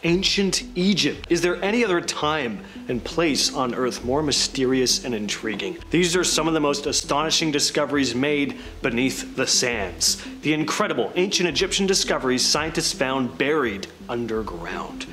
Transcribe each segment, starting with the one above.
Ancient Egypt. Is there any other time and place on Earth more mysterious and intriguing? These are some of the most astonishing discoveries made beneath the sands. The incredible ancient Egyptian discoveries scientists found buried underground.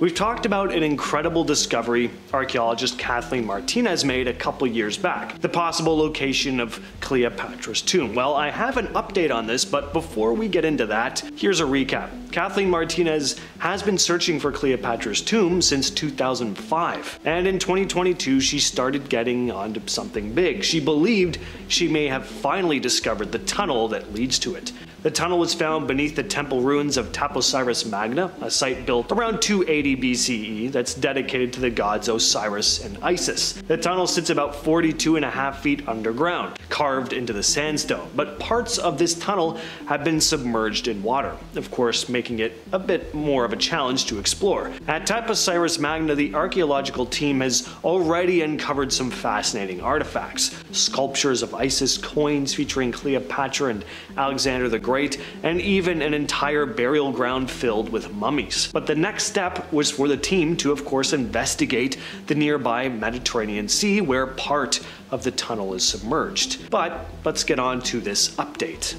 We've talked about an incredible discovery archaeologist Kathleen Martinez made a couple years back, the possible location of Cleopatra's tomb. Well, I have an update on this, but before we get into that, here's a recap. Kathleen Martinez has been searching for Cleopatra's tomb since 2005, and in 2022 she started getting onto something big. She believed she may have finally discovered the tunnel that leads to it. The tunnel was found beneath the temple ruins of Taposiris Magna, a site built around 280 BCE that's dedicated to the gods Osiris and Isis. The tunnel sits about 42.5 feet underground, carved into the sandstone, but parts of this tunnel have been submerged in water, of course making it a bit more of a challenge to explore. At Taposiris Magna, the archaeological team has already uncovered some fascinating artifacts, sculptures of Isis, coins featuring Cleopatra and Alexander the Great, and even an entire burial ground filled with mummies. But the next step was for the team to, of course, investigate the nearby Mediterranean Sea, where part of the tunnel is submerged. But let's get on to this update.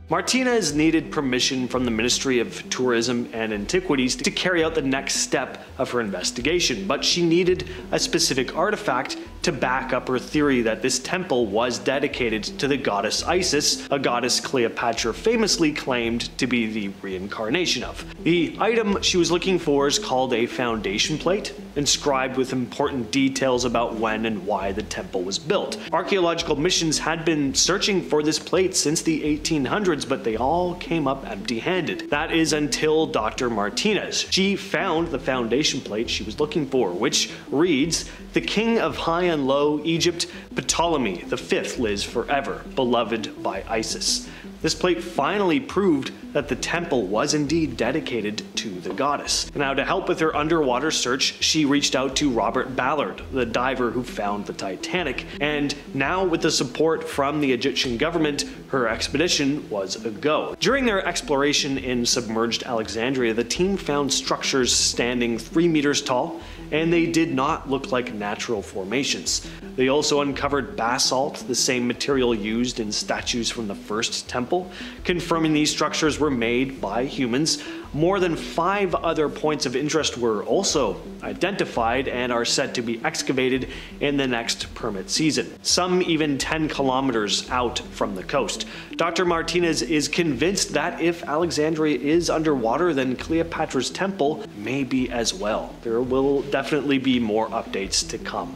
Martinez needed permission from the Ministry of Tourism and Antiquities to carry out the next step of her investigation, but she needed a specific artifact to back up her theory that this temple was dedicated to the goddess Isis, a goddess Cleopatra famously claimed to be the reincarnation of. The item she was looking for is called a foundation plate, inscribed with important details about when and why the temple was built. Archaeological missions had been searching for this plate since the 1800s, but they all came up empty-handed. That is until Dr. Martinez. She found the foundation plate she was looking for, which reads, "The king of high and low Egypt, Ptolemy V lives forever, beloved by Isis." This plate finally proved that the temple was indeed dedicated to the goddess. Now, to help with her underwater search, she reached out to Robert Ballard, the diver who found the Titanic, and now with the support from the Egyptian government, her expedition was a go. During their exploration in submerged Alexandria, the team found structures standing 3 meters tall, and they did not look like natural formations. They also uncovered basalt, the same material used in statues from the first temple, confirming these structures were made by humans. More than 5 other points of interest were also identified and are set to be excavated in the next permit season, some even 10 kilometers out from the coast. Dr. Martinez is convinced that if Alexandria is underwater, then Cleopatra's temple may be as well. There will definitely be more updates to come.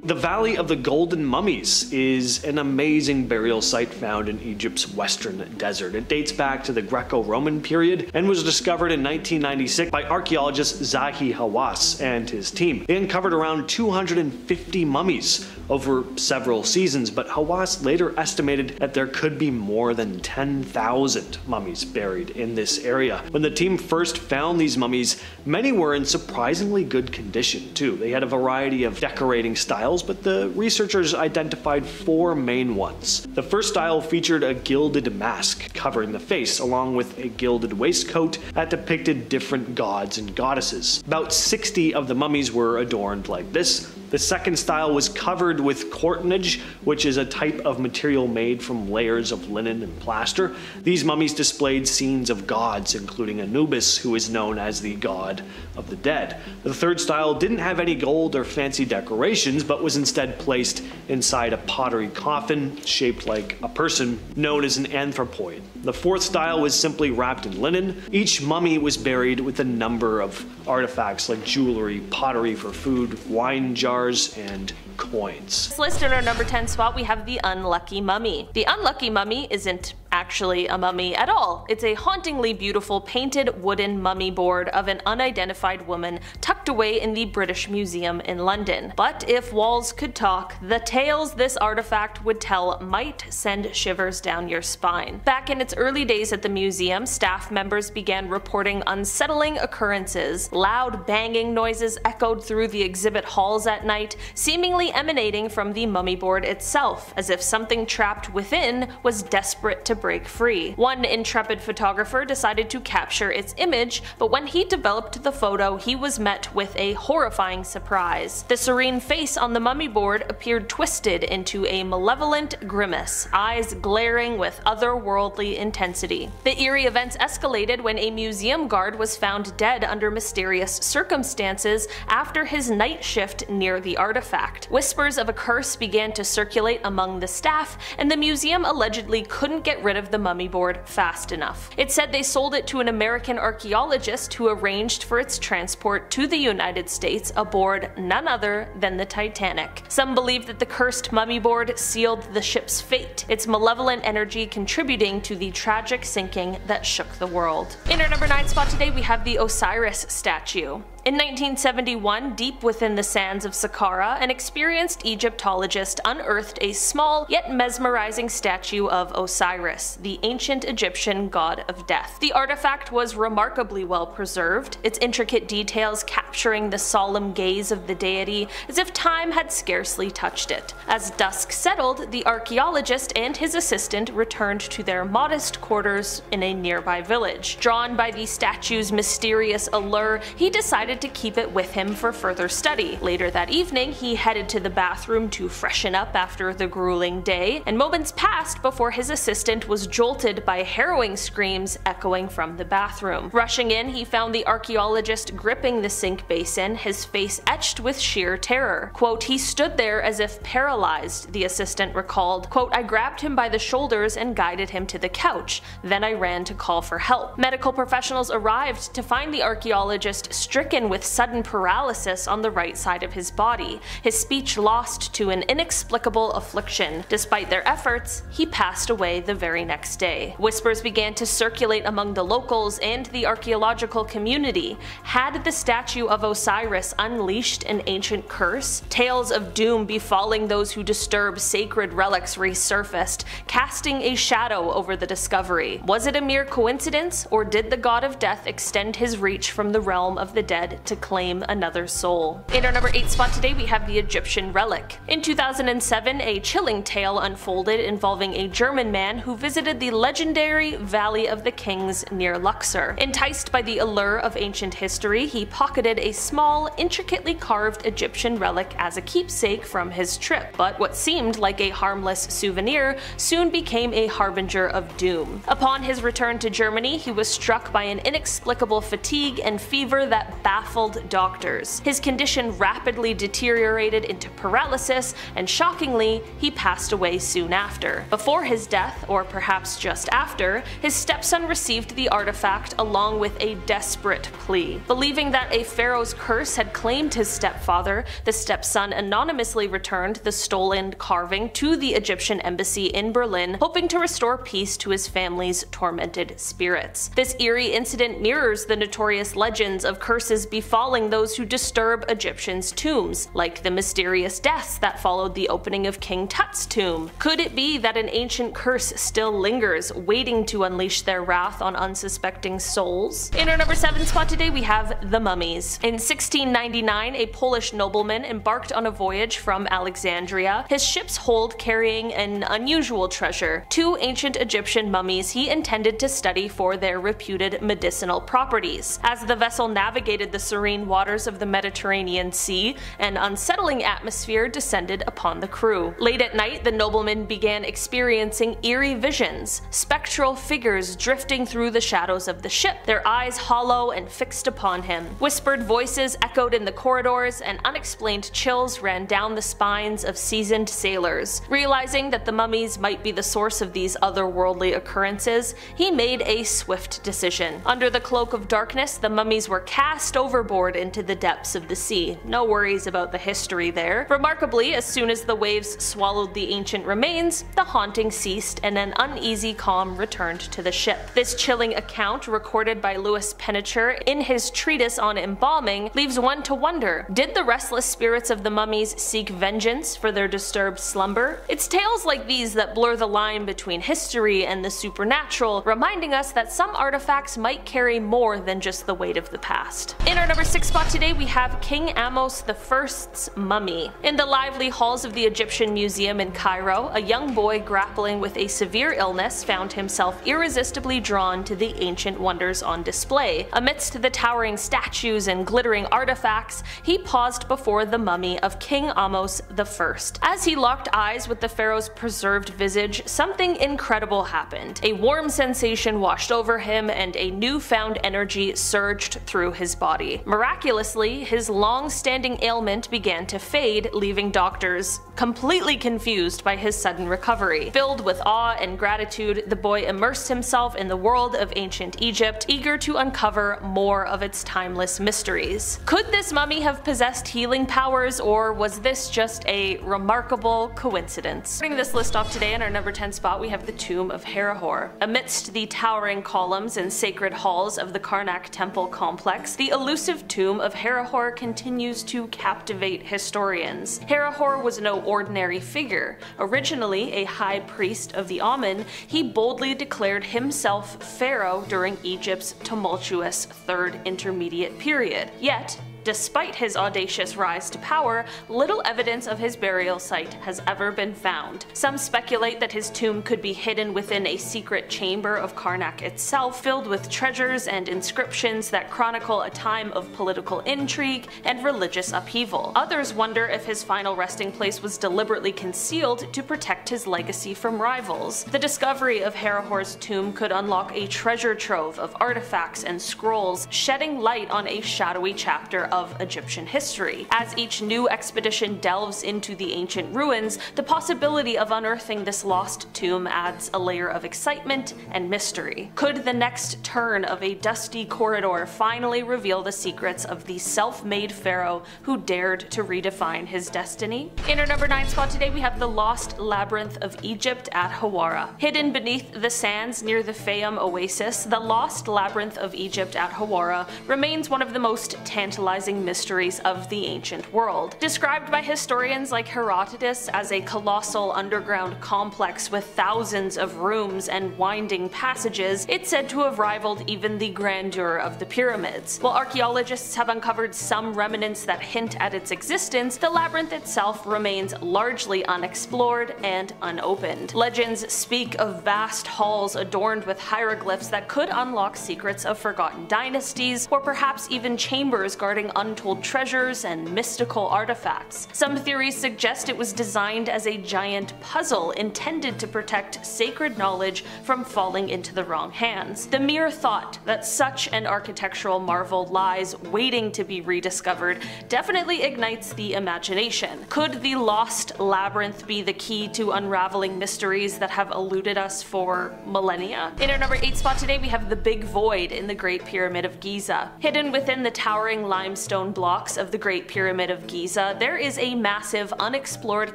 The Valley of the Golden Mummies is an amazing burial site found in Egypt's western desert. It dates back to the Greco-Roman period and was discovered in 1996 by archaeologist Zahi Hawass and his team. They uncovered around 250 mummies over several seasons, but Hawass later estimated that there could be more than 10,000 mummies buried in this area. When the team first found these mummies, many were in surprisingly good condition too. They had a variety of decorating styles, but the researchers identified 4 main ones. The first style featured a gilded mask covering the face, along with a gilded waistcoat that depicted different gods and goddesses. About 60 of the mummies were adorned like this. The second style was covered with courtenage, which is a type of material made from layers of linen and plaster. These mummies displayed scenes of gods, including Anubis, who is known as the god of the dead. The third style didn't have any gold or fancy decorations, but was instead placed inside a pottery coffin shaped like a person, known as an anthropoid. The fourth style was simply wrapped in linen. Each mummy was buried with a number of artifacts like jewelry, pottery for food, wine jars, and coins. Listed in our number 10 spot, we have the Unlucky Mummy. The Unlucky Mummy isn't actually a mummy at all. It's a hauntingly beautiful painted wooden mummy board of an unidentified woman tucked away in the British Museum in London. But if walls could talk, the tales this artifact would tell might send shivers down your spine. Back in its early days at the museum, staff members began reporting unsettling occurrences. Loud banging noises echoed through the exhibit halls at night, seemingly emanating from the mummy board itself, as if something trapped within was desperate to break free. One intrepid photographer decided to capture its image, but when he developed the photo, he was met with a horrifying surprise. The serene face on the mummy board appeared twisted into a malevolent grimace, eyes glaring with otherworldly intensity. The eerie events escalated when a museum guard was found dead under mysterious circumstances after his night shift near the artifact. Whispers of a curse began to circulate among the staff, and the museum allegedly couldn't get rid of the mummy board fast enough. It said they sold it to an American archaeologist who arranged for its transport to the United States aboard none other than the Titanic. Some believe that the cursed mummy board sealed the ship's fate, its malevolent energy contributing to the tragic sinking that shook the world. In our number 9 spot today, we have the Osiris statue. In 1971, deep within the sands of Saqqara, an experienced Egyptologist unearthed a small yet mesmerizing statue of Osiris, the ancient Egyptian god of death. The artifact was remarkably well preserved, its intricate details capturing the solemn gaze of the deity as if time had scarcely touched it. As dusk settled, the archaeologist and his assistant returned to their modest quarters in a nearby village. Drawn by the statue's mysterious allure, he decided to keep it with him for further study. Later that evening, he headed to the bathroom to freshen up after the grueling day, and moments passed before his assistant was jolted by harrowing screams echoing from the bathroom. Rushing in, he found the archaeologist gripping the sink basin, his face etched with sheer terror. Quote, "He stood there as if paralyzed," the assistant recalled. Quote, "I grabbed him by the shoulders and guided him to the couch. Then I ran to call for help." Medical professionals arrived to find the archaeologist stricken with sudden paralysis on the right side of his body, his speech lost to an inexplicable affliction. Despite their efforts, he passed away the very next day. Whispers began to circulate among the locals and the archaeological community. Had the statue of Osiris unleashed an ancient curse? Tales of doom befalling those who disturb sacred relics resurfaced, casting a shadow over the discovery. Was it a mere coincidence, or did the god of death extend his reach from the realm of the dead to claim another soul? In our number 8 spot today, we have the Egyptian relic. In 2007, a chilling tale unfolded involving a German man who visited the legendary Valley of the Kings near Luxor. Enticed by the allure of ancient history, he pocketed a small, intricately carved Egyptian relic as a keepsake from his trip, but what seemed like a harmless souvenir soon became a harbinger of doom. Upon his return to Germany, he was struck by an inexplicable fatigue and fever that baffled doctors. His condition rapidly deteriorated into paralysis, and shockingly, he passed away soon after. Before his death, or perhaps just after, his stepson received the artifact along with a desperate plea. Believing that a pharaoh's curse had claimed his stepfather, the stepson anonymously returned the stolen carving to the Egyptian embassy in Berlin, hoping to restore peace to his family's tormented spirits. This eerie incident mirrors the notorious legends of curses befalling those who disturb Egyptians' tombs, like the mysterious deaths that followed the opening of King Tut's tomb. Could it be that an ancient curse still lingers, waiting to unleash their wrath on unsuspecting souls? In our number 7 spot today, we have the mummies. In 1699, a Polish nobleman embarked on a voyage from Alexandria, his ship's hold carrying an unusual treasure: 2 ancient Egyptian mummies he intended to study for their reputed medicinal properties. As the vessel navigated the serene waters of the Mediterranean Sea, an unsettling atmosphere descended upon the crew. Late at night, the nobleman began experiencing eerie visions, spectral figures drifting through the shadows of the ship, their eyes hollow and fixed upon him. Whispered voices echoed in the corridors, and unexplained chills ran down the spines of seasoned sailors. Realizing that the mummies might be the source of these otherworldly occurrences, he made a swift decision. Under the cloak of darkness, the mummies were cast overboard into the depths of the sea. No worries about the history there. Remarkably, as soon as the waves swallowed the ancient remains, the haunting ceased and an uneasy calm returned to the ship. This chilling account, recorded by Louis Pennecher in his treatise on embalming, leaves one to wonder, did the restless spirits of the mummies seek vengeance for their disturbed slumber? It's tales like these that blur the line between history and the supernatural, reminding us that some artifacts might carry more than just the weight of the past. In In our number 6 spot today, we have King Ahmose I's mummy. In the lively halls of the Egyptian Museum in Cairo, a young boy grappling with a severe illness found himself irresistibly drawn to the ancient wonders on display. Amidst the towering statues and glittering artifacts, he paused before the mummy of King Ahmose I. As he locked eyes with the pharaoh's preserved visage, something incredible happened. A warm sensation washed over him, and a newfound energy surged through his body. Miraculously, his long-standing ailment began to fade, leaving doctors completely confused by his sudden recovery. Filled with awe and gratitude, the boy immersed himself in the world of ancient Egypt, eager to uncover more of its timeless mysteries. Could this mummy have possessed healing powers, or was this just a remarkable coincidence? Starting this list off today, in our number 10 spot, we have the tomb of Herihor. Amidst the towering columns and sacred halls of the Karnak temple complex, the elusive tomb of Herihor continues to captivate historians. Herihor was no ordinary figure. Originally a high priest of the Amun, he boldly declared himself pharaoh during Egypt's tumultuous Third Intermediate Period. Yet, despite his audacious rise to power, little evidence of his burial site has ever been found. Some speculate that his tomb could be hidden within a secret chamber of Karnak itself, filled with treasures and inscriptions that chronicle a time of political intrigue and religious upheaval. Others wonder if his final resting place was deliberately concealed to protect his legacy from rivals. The discovery of Herihor's tomb could unlock a treasure trove of artifacts and scrolls, shedding light on a shadowy chapter of Egyptian history. As each new expedition delves into the ancient ruins, the possibility of unearthing this lost tomb adds a layer of excitement and mystery. Could the next turn of a dusty corridor finally reveal the secrets of the self-made pharaoh who dared to redefine his destiny? In our number 9 spot today, we have the lost labyrinth of Egypt at Hawara. Hidden beneath the sands near the Fayum oasis, the lost labyrinth of Egypt at Hawara remains one of the most tantalizing mysteries of the ancient world. Described by historians like Herodotus as a colossal underground complex with thousands of rooms and winding passages, it's said to have rivaled even the grandeur of the pyramids. While archaeologists have uncovered some remnants that hint at its existence, the labyrinth itself remains largely unexplored and unopened. Legends speak of vast halls adorned with hieroglyphs that could unlock secrets of forgotten dynasties, or perhaps even chambers guarding untold treasures and mystical artifacts. Some theories suggest it was designed as a giant puzzle intended to protect sacred knowledge from falling into the wrong hands. The mere thought that such an architectural marvel lies waiting to be rediscovered definitely ignites the imagination. Could the lost labyrinth be the key to unraveling mysteries that have eluded us for millennia? In our number 8 spot today, we have the Big Void in the Great Pyramid of Giza. Hidden within the towering limestone blocks of the Great Pyramid of Giza, there is a massive unexplored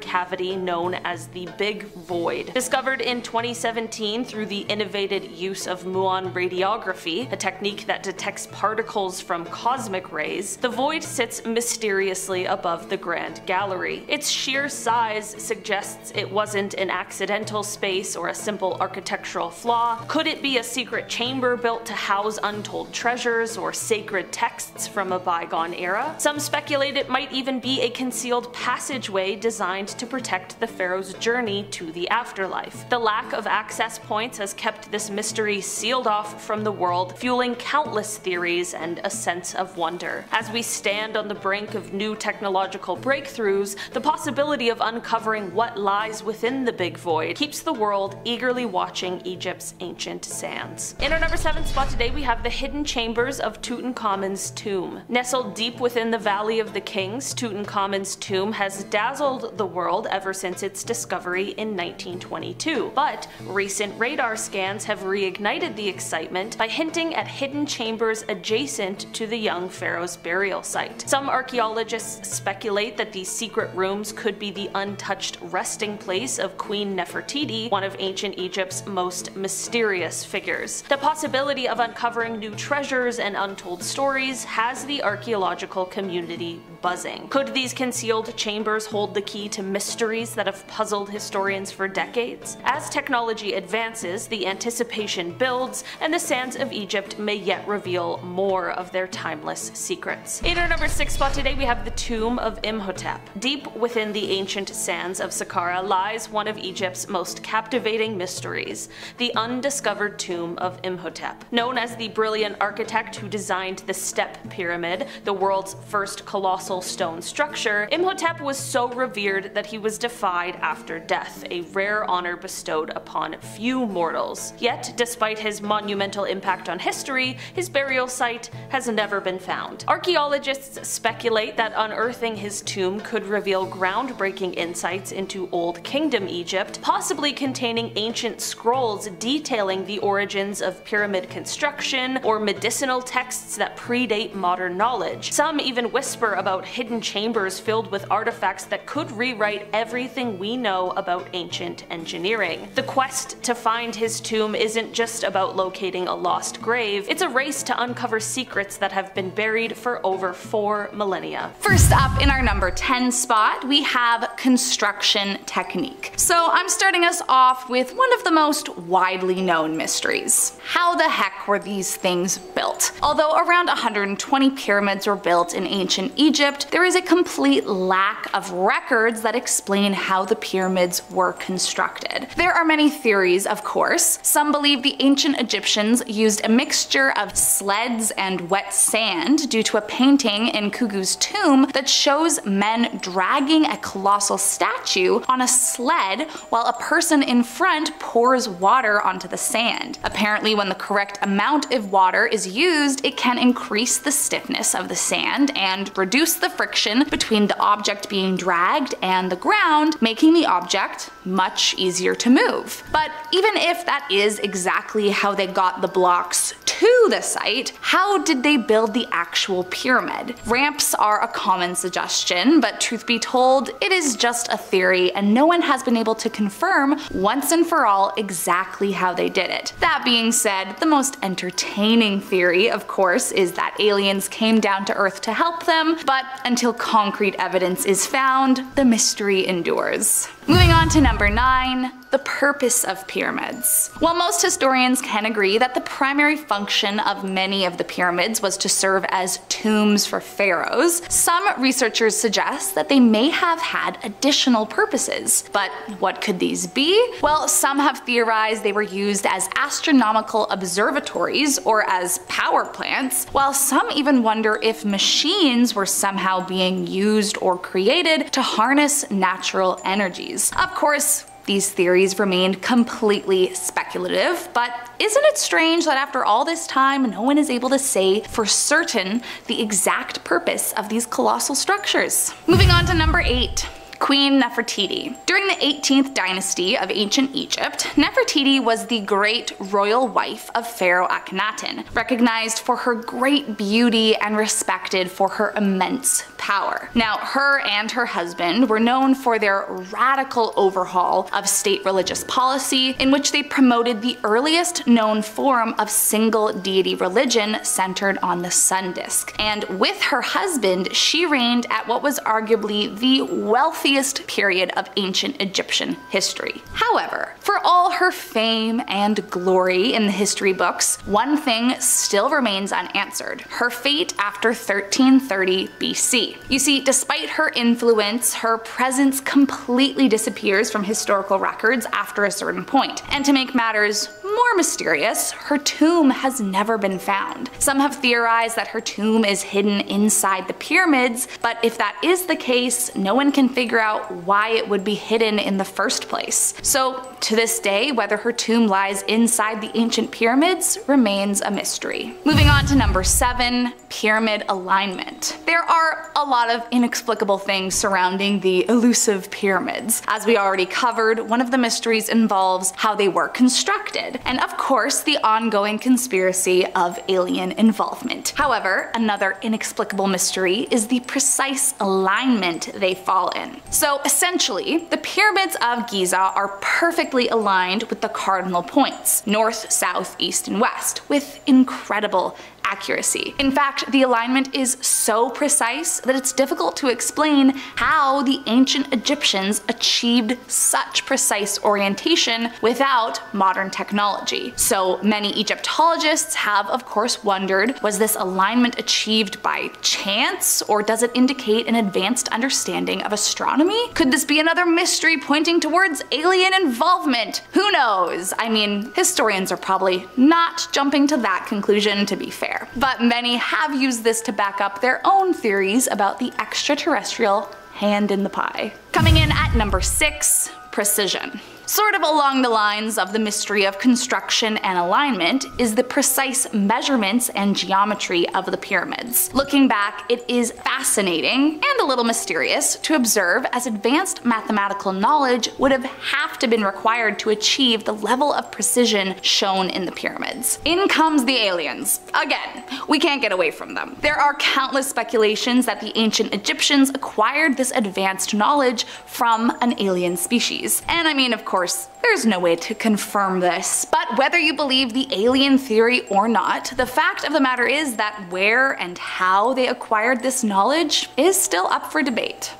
cavity known as the Big Void. Discovered in 2017 through the innovated use of muon radiography, a technique that detects particles from cosmic rays, the void sits mysteriously above the Grand Gallery. Its sheer size suggests it wasn't an accidental space or a simple architectural flaw. Could it be a secret chamber built to house untold treasures or sacred texts from a bygone era? Some speculate it might even be a concealed passageway designed to protect the pharaoh's journey to the afterlife. The lack of access points has kept this mystery sealed off from the world, fueling countless theories and a sense of wonder. As we stand on the brink of new technological breakthroughs, the possibility of uncovering what lies within the Big Void keeps the world eagerly watching Egypt's ancient sands. In our number 7 spot today, we have the hidden chambers of Tutankhamun's tomb. Nestled deep within the Valley of the Kings, Tutankhamun's tomb has dazzled the world ever since its discovery in 1922, but recent radar scans have reignited the excitement by hinting at hidden chambers adjacent to the young pharaoh's burial site. Some archaeologists speculate that these secret rooms could be the untouched resting place of Queen Nefertiti, one of ancient Egypt's most mysterious figures. The possibility of uncovering new treasures and untold stories has the archaeologists archaeological community buzzing. Could these concealed chambers hold the key to mysteries that have puzzled historians for decades? As technology advances, the anticipation builds, and the sands of Egypt may yet reveal more of their timeless secrets. In our number 6 spot today, we have the tomb of Imhotep. Deep within the ancient sands of Saqqara lies one of Egypt's most captivating mysteries, the undiscovered tomb of Imhotep. Known as the brilliant architect who designed the Step Pyramid, the world's first colossal stone structure, Imhotep was so revered that he was deified after death, a rare honor bestowed upon few mortals. Yet, despite his monumental impact on history, his burial site has never been found. Archaeologists speculate that unearthing his tomb could reveal groundbreaking insights into Old Kingdom Egypt, possibly containing ancient scrolls detailing the origins of pyramid construction or medicinal texts that predate modern knowledge. Some even whisper about hidden chambers filled with artifacts that could rewrite everything we know about ancient engineering. The quest to find his tomb isn't just about locating a lost grave, it's a race to uncover secrets that have been buried for over 4 millennia. First up in our number 10 spot, we have construction technique. So I'm starting us off with one of the most widely known mysteries. How the heck were these things built? Although around 120 pyramids were built in ancient Egypt, there is a complete lack of records that explain how the pyramids were constructed. There are many theories, of course. Some believe the ancient Egyptians used a mixture of sleds and wet sand due to a painting in Khufu's tomb that shows men dragging a colossal statue on a sled while a person in front pours water onto the sand. Apparently, when the correct amount of water is used, it can increase the stiffness of the sand and reduce the friction between the object being dragged and the ground, making the object much easier to move. But even if that is exactly how they got the blocks to the site, how did they build the actual pyramid? Ramps are a common suggestion, but truth be told, it is just a theory and no one has been able to confirm once and for all exactly how they did it. That being said, the most entertaining theory, of course, is that aliens came down to Earth to help them, but until concrete evidence is found, the mystery endures. Moving on to number 9, the purpose of pyramids. While most historians can agree that the primary function of many of the pyramids was to serve as tombs for pharaohs, some researchers suggest that they may have had additional purposes. But what could these be? Well, some have theorized they were used as astronomical observatories or as power plants, while some even wonder if machines were somehow being used or created to harness natural energies. Of course, these theories remained completely speculative, but isn't it strange that after all this time, no one is able to say for certain the exact purpose of these colossal structures? Moving on to number 8. Queen Nefertiti. During the 18th dynasty of ancient Egypt, Nefertiti was the great royal wife of Pharaoh Akhenaten, recognized for her great beauty and respected for her immense power. Now, her and her husband were known for their radical overhaul of state religious policy, in which they promoted the earliest known form of single deity religion centered on the sun disk. And with her husband, she reigned at what was arguably the wealthiest period of ancient Egyptian history. However, for all her fame and glory in the history books, one thing still remains unanswered: her fate after 1330 BC. You see, despite her influence, her presence completely disappears from historical records after a certain point. And to make matters more mysterious, her tomb has never been found. Some have theorized that her tomb is hidden inside the pyramids, but if that is the case, no one can figure out why it would be hidden in the first place. So to this day, whether her tomb lies inside the ancient pyramids remains a mystery. Moving on to number 7, pyramid alignment. There are a lot of inexplicable things surrounding the elusive pyramids. As we already covered, one of the mysteries involves how they were constructed, and of course the ongoing conspiracy of alien involvement. However, another inexplicable mystery is the precise alignment they fall in. So essentially, the pyramids of Giza are perfectly aligned with the cardinal points, north, south, east, and west, with incredible accuracy. In fact, the alignment is so precise that it's difficult to explain how the ancient Egyptians achieved such precise orientation without modern technology. So many Egyptologists have of course wondered, was this alignment achieved by chance, or does it indicate an advanced understanding of astronomy? Could this be another mystery pointing towards alien involvement? Who knows? I mean, historians are probably not jumping to that conclusion, to be fair. But many have used this to back up their own theories about the extraterrestrial hand in the pie. Coming in at number 6, precision. Sort of along the lines of the mystery of construction and alignment is the precise measurements and geometry of the pyramids. Looking back, it is fascinating and a little mysterious to observe, as advanced mathematical knowledge would have to been required to achieve the level of precision shown in the pyramids. In comes the aliens. Again, we can't get away from them. There are countless speculations that the ancient Egyptians acquired this advanced knowledge from an alien species. And I mean, of course, there's no way to confirm this. But whether you believe the alien theory or not, the fact of the matter is that where and how they acquired this knowledge is still up for debate.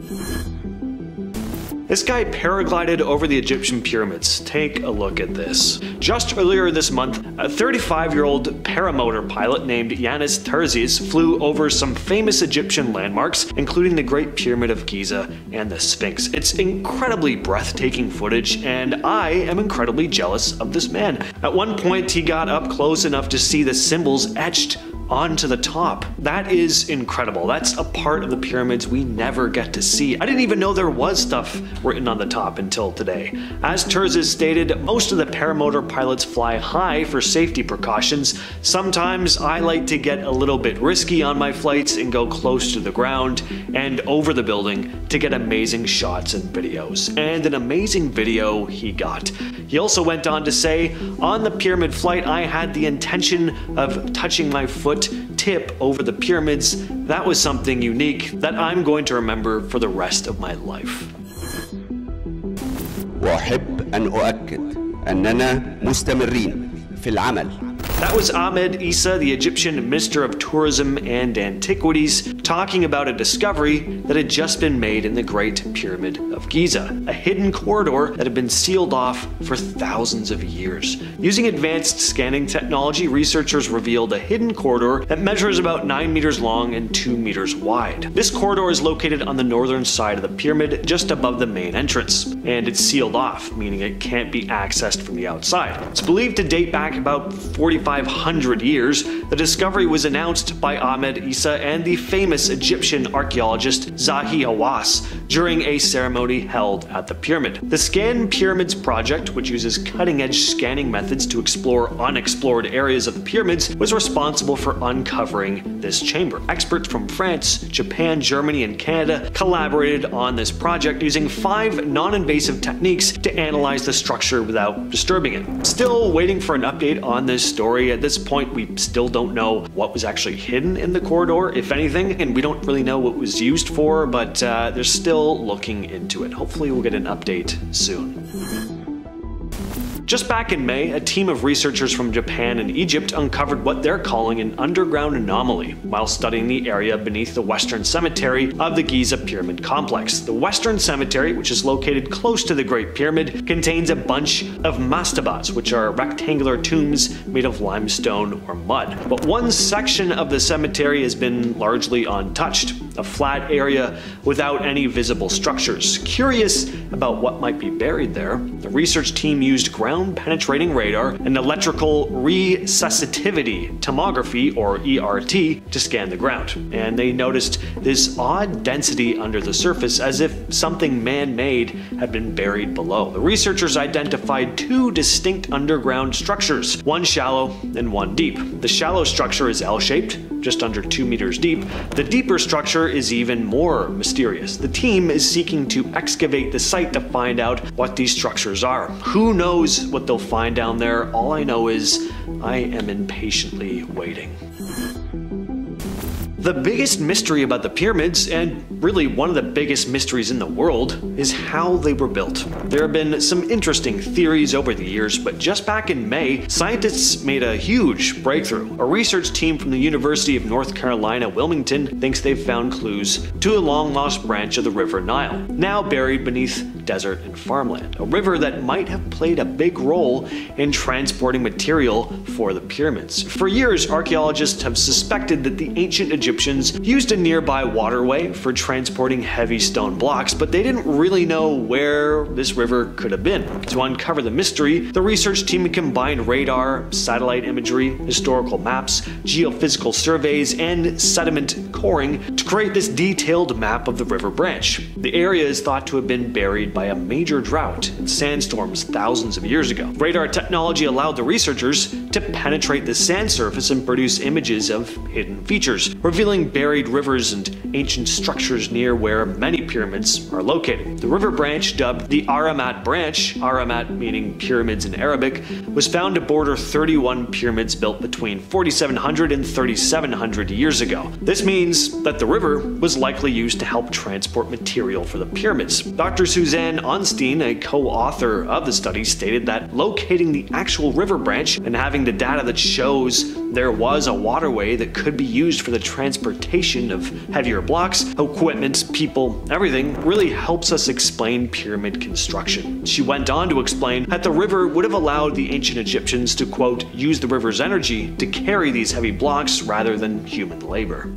This guy paraglided over the Egyptian pyramids. Take a look at this. Just earlier this month, a 35-year-old paramotor pilot named Yanis Terzis flew over some famous Egyptian landmarks, including the Great Pyramid of Giza and the Sphinx. It's incredibly breathtaking footage, and I am incredibly jealous of this man. At one point, he got up close enough to see the symbols etched onto the top. That is incredible. That's a part of the pyramids we never get to see. I didn't even know there was stuff written on the top until today. As Terzis stated, most of the paramotor pilots fly high for safety precautions. Sometimes I like to get a little bit risky on my flights and go close to the ground and over the building to get amazing shots and videos. And an amazing video he got. He also went on to say, on the pyramid flight I had the intention of touching my foot tip over the pyramids. That was something unique that I'm going to remember for the rest of my life. وأحب أن أؤكد أننا مستمرين في العمل. That was Ahmed Issa, the Egyptian Minister of Tourism and Antiquities, talking about a discovery that had just been made in the Great Pyramid of Giza, a hidden corridor that had been sealed off for thousands of years. Using advanced scanning technology, researchers revealed a hidden corridor that measures about 9 meters long and 2 meters wide. This corridor is located on the northern side of the pyramid, just above the main entrance, and it's sealed off, meaning it can't be accessed from the outside. It's believed to date back about 4,500 years. The discovery was announced by Ahmed Issa and the famous Egyptian archaeologist Zahi Hawass during a ceremony held at the pyramid. The Scan Pyramids project, which uses cutting-edge scanning methods to explore unexplored areas of the pyramids, was responsible for uncovering this chamber. Experts from France, Japan, Germany, and Canada collaborated on this project using 5 non-invasive techniques to analyze the structure without disturbing it. Still waiting for an update on this story. At this point, we still don't know what was actually hidden in the corridor, if anything, and we don't really know what was used for, but they're still looking into it. Hopefully we'll get an update soon. Just back in May, a team of researchers from Japan and Egypt uncovered what they're calling an underground anomaly while studying the area beneath the Western Cemetery of the Giza Pyramid Complex. The Western Cemetery, which is located close to the Great Pyramid, contains a bunch of mastabas, which are rectangular tombs made of limestone or mud. But one section of the cemetery has been largely untouched, a flat area without any visible structures. Curious about what might be buried there, the research team used ground-penetrating radar and electrical resuscitivity tomography, or ERT, to scan the ground. And they noticed this odd density under the surface, as if something man-made had been buried below. The researchers identified 2 distinct underground structures, one shallow and one deep. The shallow structure is L-shaped, just under 2 meters deep. The deeper structure is even more mysterious. The team is seeking to excavate the site to find out what these structures are. Who knows what they'll find down there? All I know is I am impatiently waiting. The biggest mystery about the pyramids, and really one of the biggest mysteries in the world, is how they were built. There have been some interesting theories over the years, but just back in May, scientists made a huge breakthrough. A research team from the University of North Carolina, Wilmington, thinks they've found clues to a long-lost branch of the River Nile, now buried beneath desert and farmland. A river that might have played a big role in transporting material for the pyramids. For years, archaeologists have suspected that the ancient Egyptians used a nearby waterway for transporting heavy stone blocks, but they didn't really know where this river could have been. To uncover the mystery, the research team combined radar, satellite imagery, historical maps, geophysical surveys, and sediment coring to create this detailed map of the river branch. The area is thought to have been buried by a major drought and sandstorms thousands of years ago. Radar technology allowed the researchers to penetrate the sand surface and produce images of hidden features, revealing buried rivers and ancient structures near where many pyramids are located. The river branch, dubbed the Aramat branch, Aramat meaning pyramids in Arabic, was found to border 31 pyramids built between 4700 and 3700 years ago. This means that the river was likely used to help transport material for the pyramids. Dr. Suzanne Onstein, a co-author of the study, stated that locating the actual river branch and having the data that shows there was a waterway that could be used for the transportation of heavier blocks, equipment, people, everything, really helps us explain pyramid construction. She went on to explain that the river would have allowed the ancient Egyptians to, quote, use the river's energy to carry these heavy blocks rather than human labor.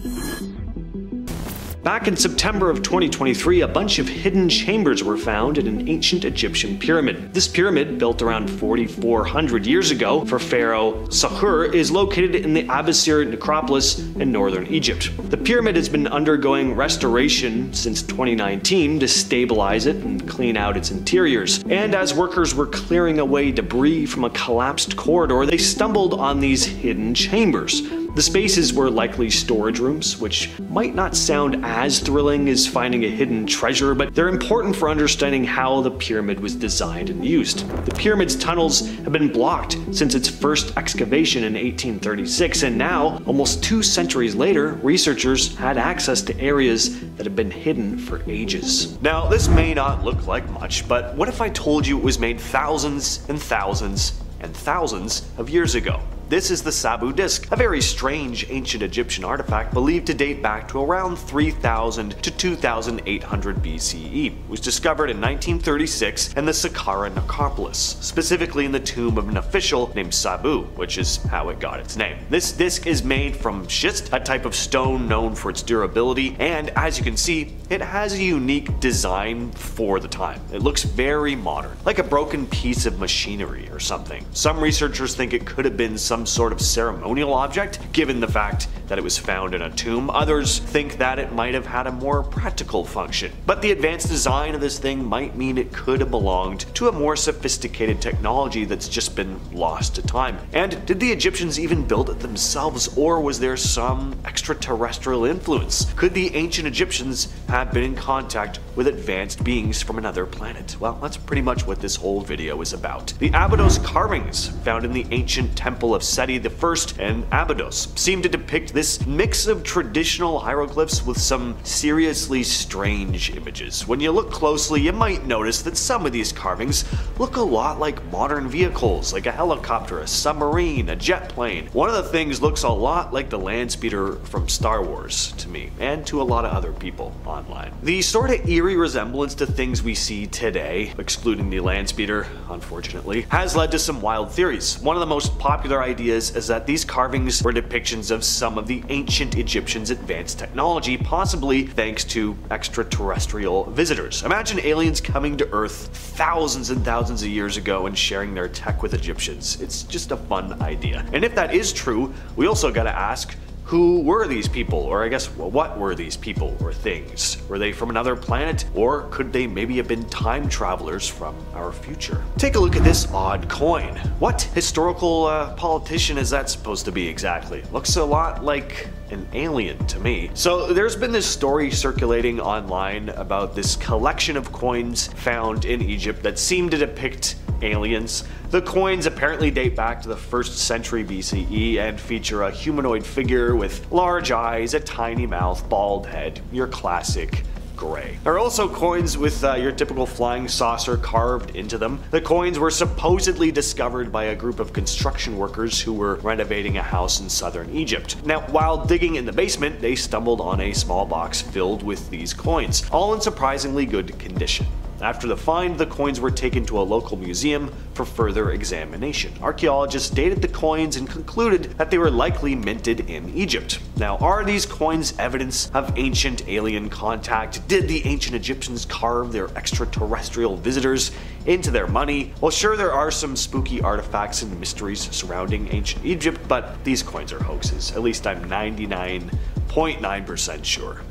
Back in September of 2023, a bunch of hidden chambers were found in an ancient Egyptian pyramid. This pyramid, built around 4,400 years ago for Pharaoh Sakur, is located in the Abusir necropolis in northern Egypt. The pyramid has been undergoing restoration since 2019 to stabilize it and clean out its interiors. And as workers were clearing away debris from a collapsed corridor, they stumbled on these hidden chambers. The spaces were likely storage rooms, which might not sound as thrilling as finding a hidden treasure, but they're important for understanding how the pyramid was designed and used. The pyramid's tunnels have been blocked since its first excavation in 1836, and now, almost 2 centuries later, researchers had access to areas that have been hidden for ages. Now, this may not look like much, but what if I told you it was made thousands and thousands and thousands of years ago? This is the Sabu disc, a very strange ancient Egyptian artifact believed to date back to around 3000 to 2800 BCE. It was discovered in 1936 in the Saqqara necropolis, specifically in the tomb of an official named Sabu, which is how it got its name. This disc is made from schist, a type of stone known for its durability, and as you can see, it has a unique design for the time. It looks very modern, like a broken piece of machinery or something. Some researchers think it could have been some sort of ceremonial object, given the fact that it was found in a tomb. Others think that it might have had a more practical function. But the advanced design of this thing might mean it could have belonged to a more sophisticated technology that's just been lost to time. And did the Egyptians even build it themselves, or was there some extraterrestrial influence? Could the ancient Egyptians have been in contact with advanced beings from another planet? Well, that's pretty much what this whole video is about. The Abydos carvings found in the ancient temple of Seti I and Abydos seem to depict this mix of traditional hieroglyphs with some seriously strange images. When you look closely, you might notice that some of these carvings look a lot like modern vehicles, like a helicopter, a submarine, a jet plane. One of the things looks a lot like the land speeder from Star Wars to me, and to a lot of other people online. The sort of eerie resemblance to things we see today, excluding the land speeder, unfortunately, has led to some wild theories. One of the most popular ideas is that these carvings were depictions of some of the ancient Egyptians' advanced technology, possibly thanks to extraterrestrial visitors. Imagine aliens coming to Earth thousands and thousands of years ago and sharing their tech with Egyptians. It's just a fun idea. And if that is true, we also gotta ask, who were these people? Or I guess, well, what were these people or things? Were they from another planet? Or could they maybe have been time travelers from our future? Take a look at this odd coin. What historical politician is that supposed to be exactly? Looks a lot like an alien to me. So there's been this story circulating online about this collection of coins found in Egypt that seem to depict aliens. The coins apparently date back to the 1st century BCE and feature a humanoid figure with large eyes, a tiny mouth, bald head, your classic gray. There are also coins with your typical flying saucer carved into them. The coins were supposedly discovered by a group of construction workers who were renovating a house in southern Egypt. Now, while digging in the basement, they stumbled on a small box filled with these coins, all in surprisingly good condition. After the find, the coins were taken to a local museum for further examination. Archaeologists dated the coins and concluded that they were likely minted in Egypt. Now, are these coins evidence of ancient alien contact? Did the ancient Egyptians carve their extraterrestrial visitors into their money? Well, sure, there are some spooky artifacts and mysteries surrounding ancient Egypt, but these coins are hoaxes. At least I'm 99.9% sure.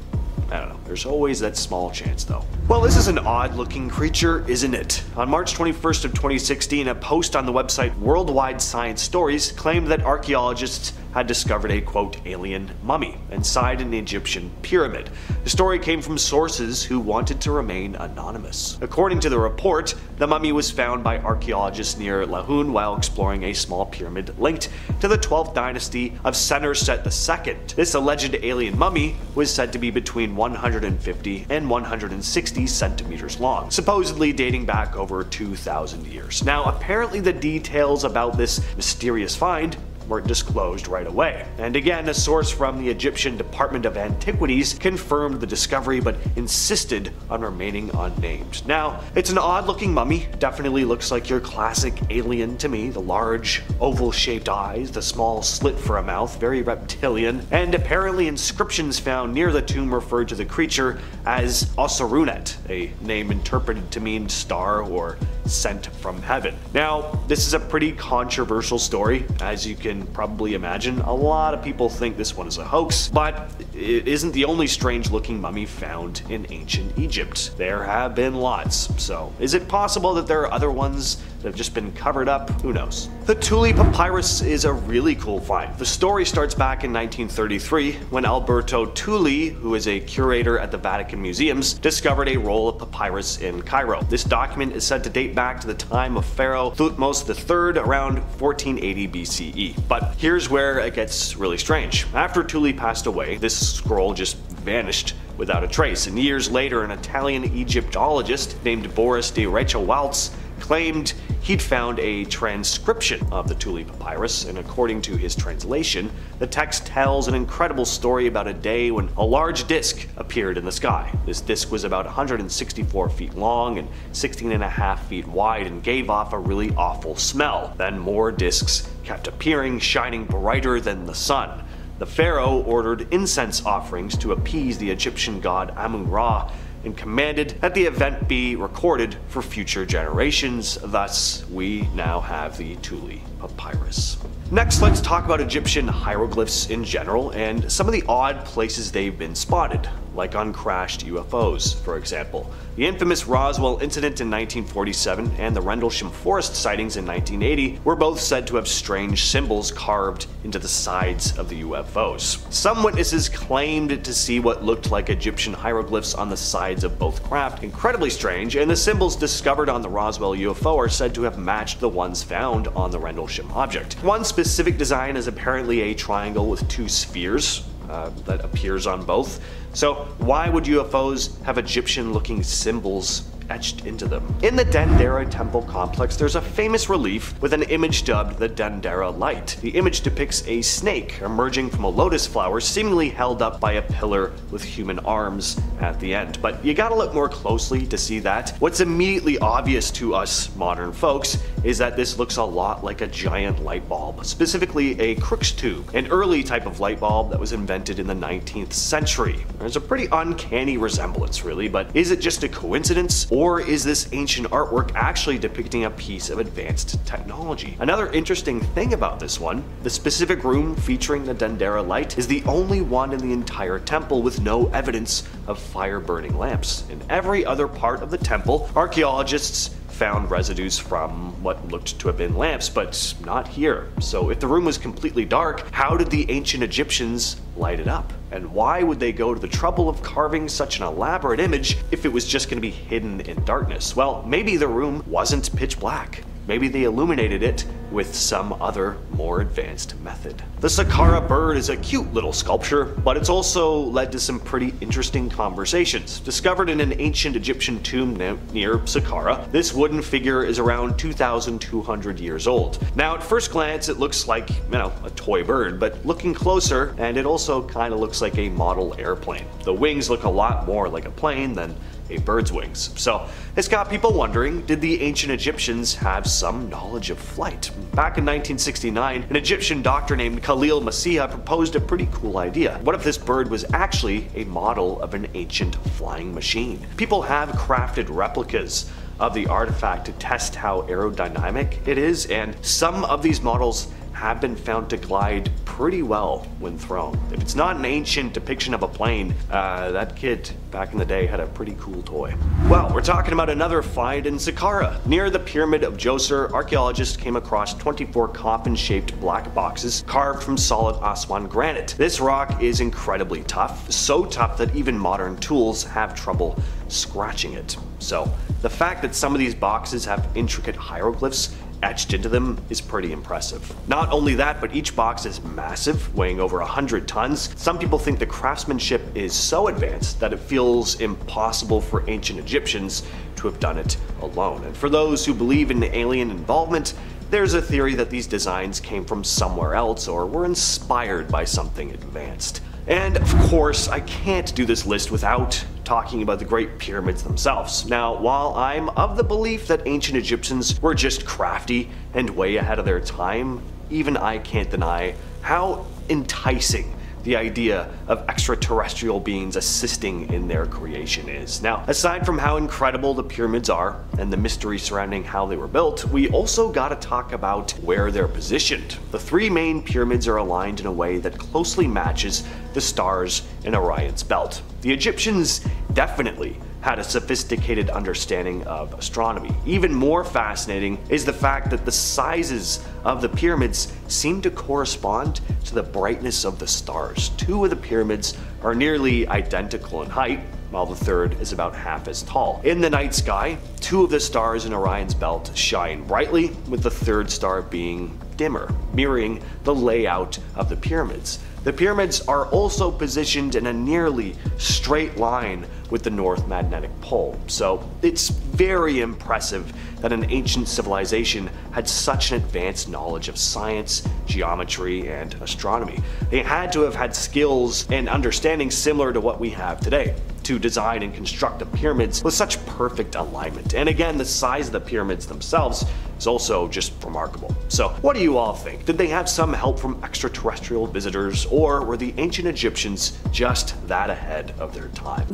I don't know, there's always that small chance though. Well, this is an odd looking creature, isn't it? On March 21st of 2016, a post on the website Worldwide Science Stories claimed that archaeologists had discovered a quote alien mummy inside an Egyptian pyramid. The story came from sources who wanted to remain anonymous. According to the report, the mummy was found by archaeologists near Lahoun while exploring a small pyramid linked to the 12th dynasty of Senusret II. This alleged alien mummy was said to be between 150 and 160 centimeters long, supposedly dating back over 2,000 years. Now, apparently the details about this mysterious find weren't disclosed right away. And again, a source from the Egyptian Department of Antiquities confirmed the discovery but insisted on remaining unnamed. Now, it's an odd looking mummy, definitely looks like your classic alien to me, the large oval shaped eyes, the small slit for a mouth, very reptilian, and apparently inscriptions found near the tomb referred to the creature as Osserunet, a name interpreted to mean star or sent from heaven. Now, this is a pretty controversial story, as you can probably imagine. A lot of people think this one is a hoax, but it isn't the only strange looking mummy found in ancient Egypt. There have been lots, so is it possible that there are other ones that have just been covered up? Who knows? The Thule papyrus is a really cool find. The story starts back in 1933 when Alberto Thule, who is a curator at the Vatican Museums, discovered a roll of papyrus in Cairo. This document is said to date back to the time of Pharaoh Thutmose III around 1480 BCE. But here's where it gets really strange. After Thule passed away, this scroll just vanished without a trace, and years later an Italian Egyptologist named Boris de Rechewaltz claimed he'd found a transcription of the Thule papyrus, and according to his translation, the text tells an incredible story about a day when a large disc appeared in the sky. This disc was about 164 feet long and 16.5 feet wide and gave off a really awful smell. Then more discs kept appearing, shining brighter than the sun. The pharaoh ordered incense offerings to appease the Egyptian god Amun-Ra and commanded that the event be recorded for future generations. Thus, we now have the Thule papyrus. Next, let's talk about Egyptian hieroglyphs in general and some of the odd places they've been spotted, like on crashed UFOs, for example. The infamous Roswell incident in 1947 and the Rendlesham Forest sightings in 1980 were both said to have strange symbols carved into the sides of the UFOs. Some witnesses claimed to see what looked like Egyptian hieroglyphs on the sides of both craft, incredibly strange, and the symbols discovered on the Roswell UFO are said to have matched the ones found on the Rendlesham object. One specific design is apparently a triangle with two spheres that appears on both. So why would UFOs have Egyptian-looking symbols etched into them? In the Dendera temple complex, there's a famous relief with an image dubbed the Dendera Light. The image depicts a snake emerging from a lotus flower, seemingly held up by a pillar with human arms at the end. But you gotta look more closely to see that. What's immediately obvious to us modern folks is that this looks a lot like a giant light bulb, specifically a Crookes tube, an early type of light bulb that was invented in the 19th century. There's a pretty uncanny resemblance, really, but is it just a coincidence? Or is this ancient artwork actually depicting a piece of advanced technology? Another interesting thing about this one, the specific room featuring the Dendera light is the only one in the entire temple with no evidence of fire-burning lamps. In every other part of the temple, archaeologists found residues from what looked to have been lamps, but not here. So if the room was completely dark, how did the ancient Egyptians light it up? And why would they go to the trouble of carving such an elaborate image if it was just going to be hidden in darkness? Well, maybe the room wasn't pitch black. maybe they illuminated it with some other more advanced method. The Saqqara bird is a cute little sculpture, but it's also led to some pretty interesting conversations. Discovered in an ancient Egyptian tomb near Saqqara, this wooden figure is around 2,200 years old. Now at first glance it looks like, a toy bird, but looking closer, and it also kind of looks like a model airplane. The wings look a lot more like a plane than a bird's wings. So it's got people wondering, did the ancient Egyptians have some knowledge of flight? Back in 1969, an Egyptian doctor named Khalil Masiha proposed a pretty cool idea. What if this bird was actually a model of an ancient flying machine? People have crafted replicas of the artifact to test how aerodynamic it is, and some of these models have been found to glide pretty well when thrown. If it's not an ancient depiction of a plane, that kid back in the day had a pretty cool toy. Well, we're talking about another find in Saqqara. Near the pyramid of Djoser, archaeologists came across 24 coffin-shaped black boxes carved from solid Aswan granite. This rock is incredibly tough, so tough that even modern tools have trouble scratching it. So the fact that some of these boxes have intricate hieroglyphs etched into them is pretty impressive. Not only that, but each box is massive, weighing over 100 tons. Some people think the craftsmanship is so advanced that it feels impossible for ancient Egyptians to have done it alone. And for those who believe in alien involvement, there's a theory that these designs came from somewhere else or were inspired by something advanced. And of course, I can't do this list without talking about the Great Pyramids themselves. Now, while I'm of the belief that ancient Egyptians were just crafty and way ahead of their time, even I can't deny how enticing the idea of extraterrestrial beings assisting in their creation is. Now, aside from how incredible the pyramids are and the mystery surrounding how they were built, we also gotta talk about where they're positioned. The three main pyramids are aligned in a way that closely matches the stars in Orion's belt. The Egyptians definitely had a sophisticated understanding of astronomy. Even more fascinating is the fact that the sizes of the pyramids seem to correspond to the brightness of the stars. Two of the pyramids are nearly identical in height, while the third is about half as tall. In the night sky, two of the stars in Orion's belt shine brightly, with the third star being dimmer, mirroring the layout of the pyramids. The pyramids are also positioned in a nearly straight line with the North Magnetic Pole, so it's very impressive that an ancient civilization had such an advanced knowledge of science, geometry, and astronomy. They had to have had skills and understanding similar to what we have today to design and construct the pyramids with such perfect alignment. And again, the size of the pyramids themselves is also just remarkable. So what do you all think? Did they have some help from extraterrestrial visitors, or were the ancient Egyptians just that ahead of their time?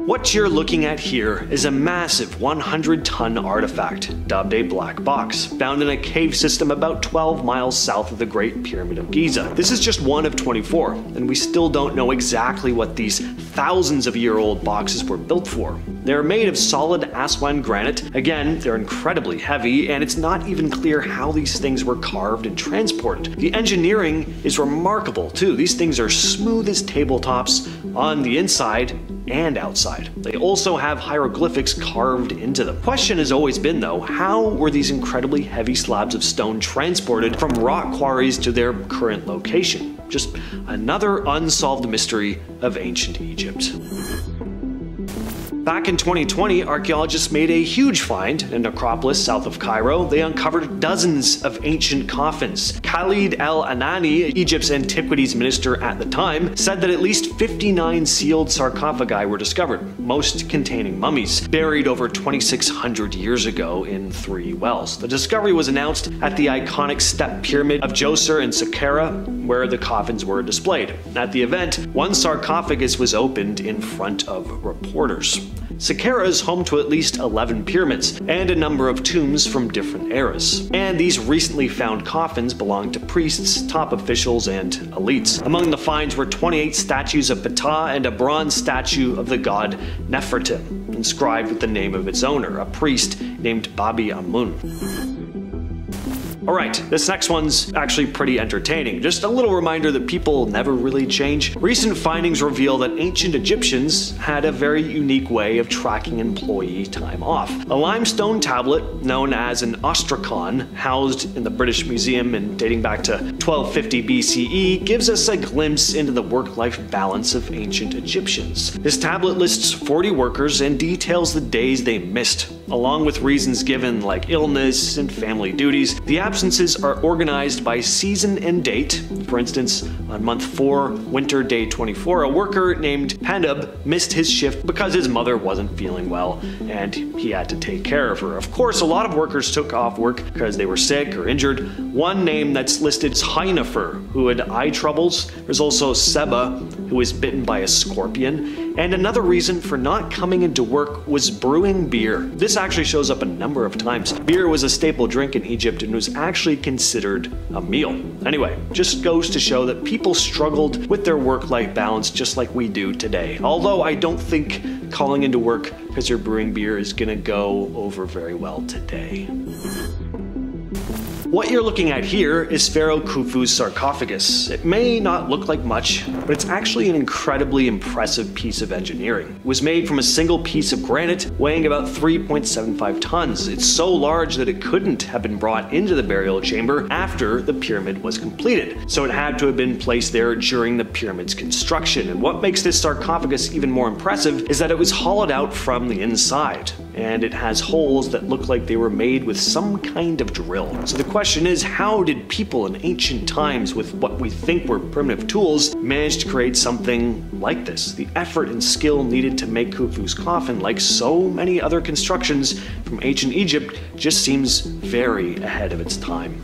What you're looking at here is a massive 100-ton artifact, dubbed a black box, found in a cave system about 12 miles south of the Great Pyramid of Giza. This is just one of 24, and we still don't know exactly what these thousands of year-old boxes were built for. They're made of solid Aswan granite. Again, they're incredibly heavy, and it's not even clear how these things were carved and transported. The engineering is remarkable too. These things are smooth as tabletops on the inside and outside. They also have hieroglyphics carved into them. Question has always been though, how were these incredibly heavy slabs of stone transported from rock quarries to their current location? Just another unsolved mystery of ancient Egypt. Back in 2020, archaeologists made a huge find in a necropolis south of Cairo. They uncovered dozens of ancient coffins. Khalid El-Anani, Egypt's antiquities minister at the time, said that at least 59 sealed sarcophagi were discovered, most containing mummies, buried over 2,600 years ago in 3 wells. The discovery was announced at the iconic step pyramid of Djoser in Saqqara, where the coffins were displayed. At the event, one sarcophagus was opened in front of reporters. Saqqara is home to at least 11 pyramids and a number of tombs from different eras. And these recently found coffins belong to priests, top officials, and elites. Among the finds were 28 statues of Ptah and a bronze statue of the god Nefertim, inscribed with the name of its owner, a priest named Babi Amun. Alright, this next one's actually pretty entertaining. Just a little reminder that people never really change. Recent findings reveal that ancient Egyptians had a very unique way of tracking employee time off. A limestone tablet known as an ostrakon, housed in the British Museum and dating back to 1250 BCE, gives us a glimpse into the work-life balance of ancient Egyptians. This tablet lists 40 workers and details the days they missed, along with reasons given like illness and family duties. The absences are organized by season and date. For instance, on month 4, winter day 24, a worker named Pandub missed his shift because his mother wasn't feeling well and he had to take care of her. Of course, a lot of workers took off work because they were sick or injured. One name that's listed is Hainafer, who had eye troubles. There's also Seba, who was bitten by a scorpion. And another reason for not coming into work was brewing beer. This actually shows up a number of times. Beer was a staple drink in Egypt and was actually considered a meal. Anyway, just goes to show that people struggled with their work-life balance just like we do today. Although I don't think calling into work because you're brewing beer is gonna go over very well today. What you're looking at here is Pharaoh Khufu's sarcophagus. It may not look like much, but it's actually an incredibly impressive piece of engineering. It was made from a single piece of granite weighing about 3.75 tons. It's so large that it couldn't have been brought into the burial chamber after the pyramid was completed, so it had to have been placed there during the pyramid's construction. And what makes this sarcophagus even more impressive is that it was hollowed out from the inside, and it has holes that look like they were made with some kind of drill. So the question is, how did people in ancient times with what we think were primitive tools manage to create something like this? The effort and skill needed to make Khufu's coffin, like so many other constructions from ancient Egypt, just seems very ahead of its time.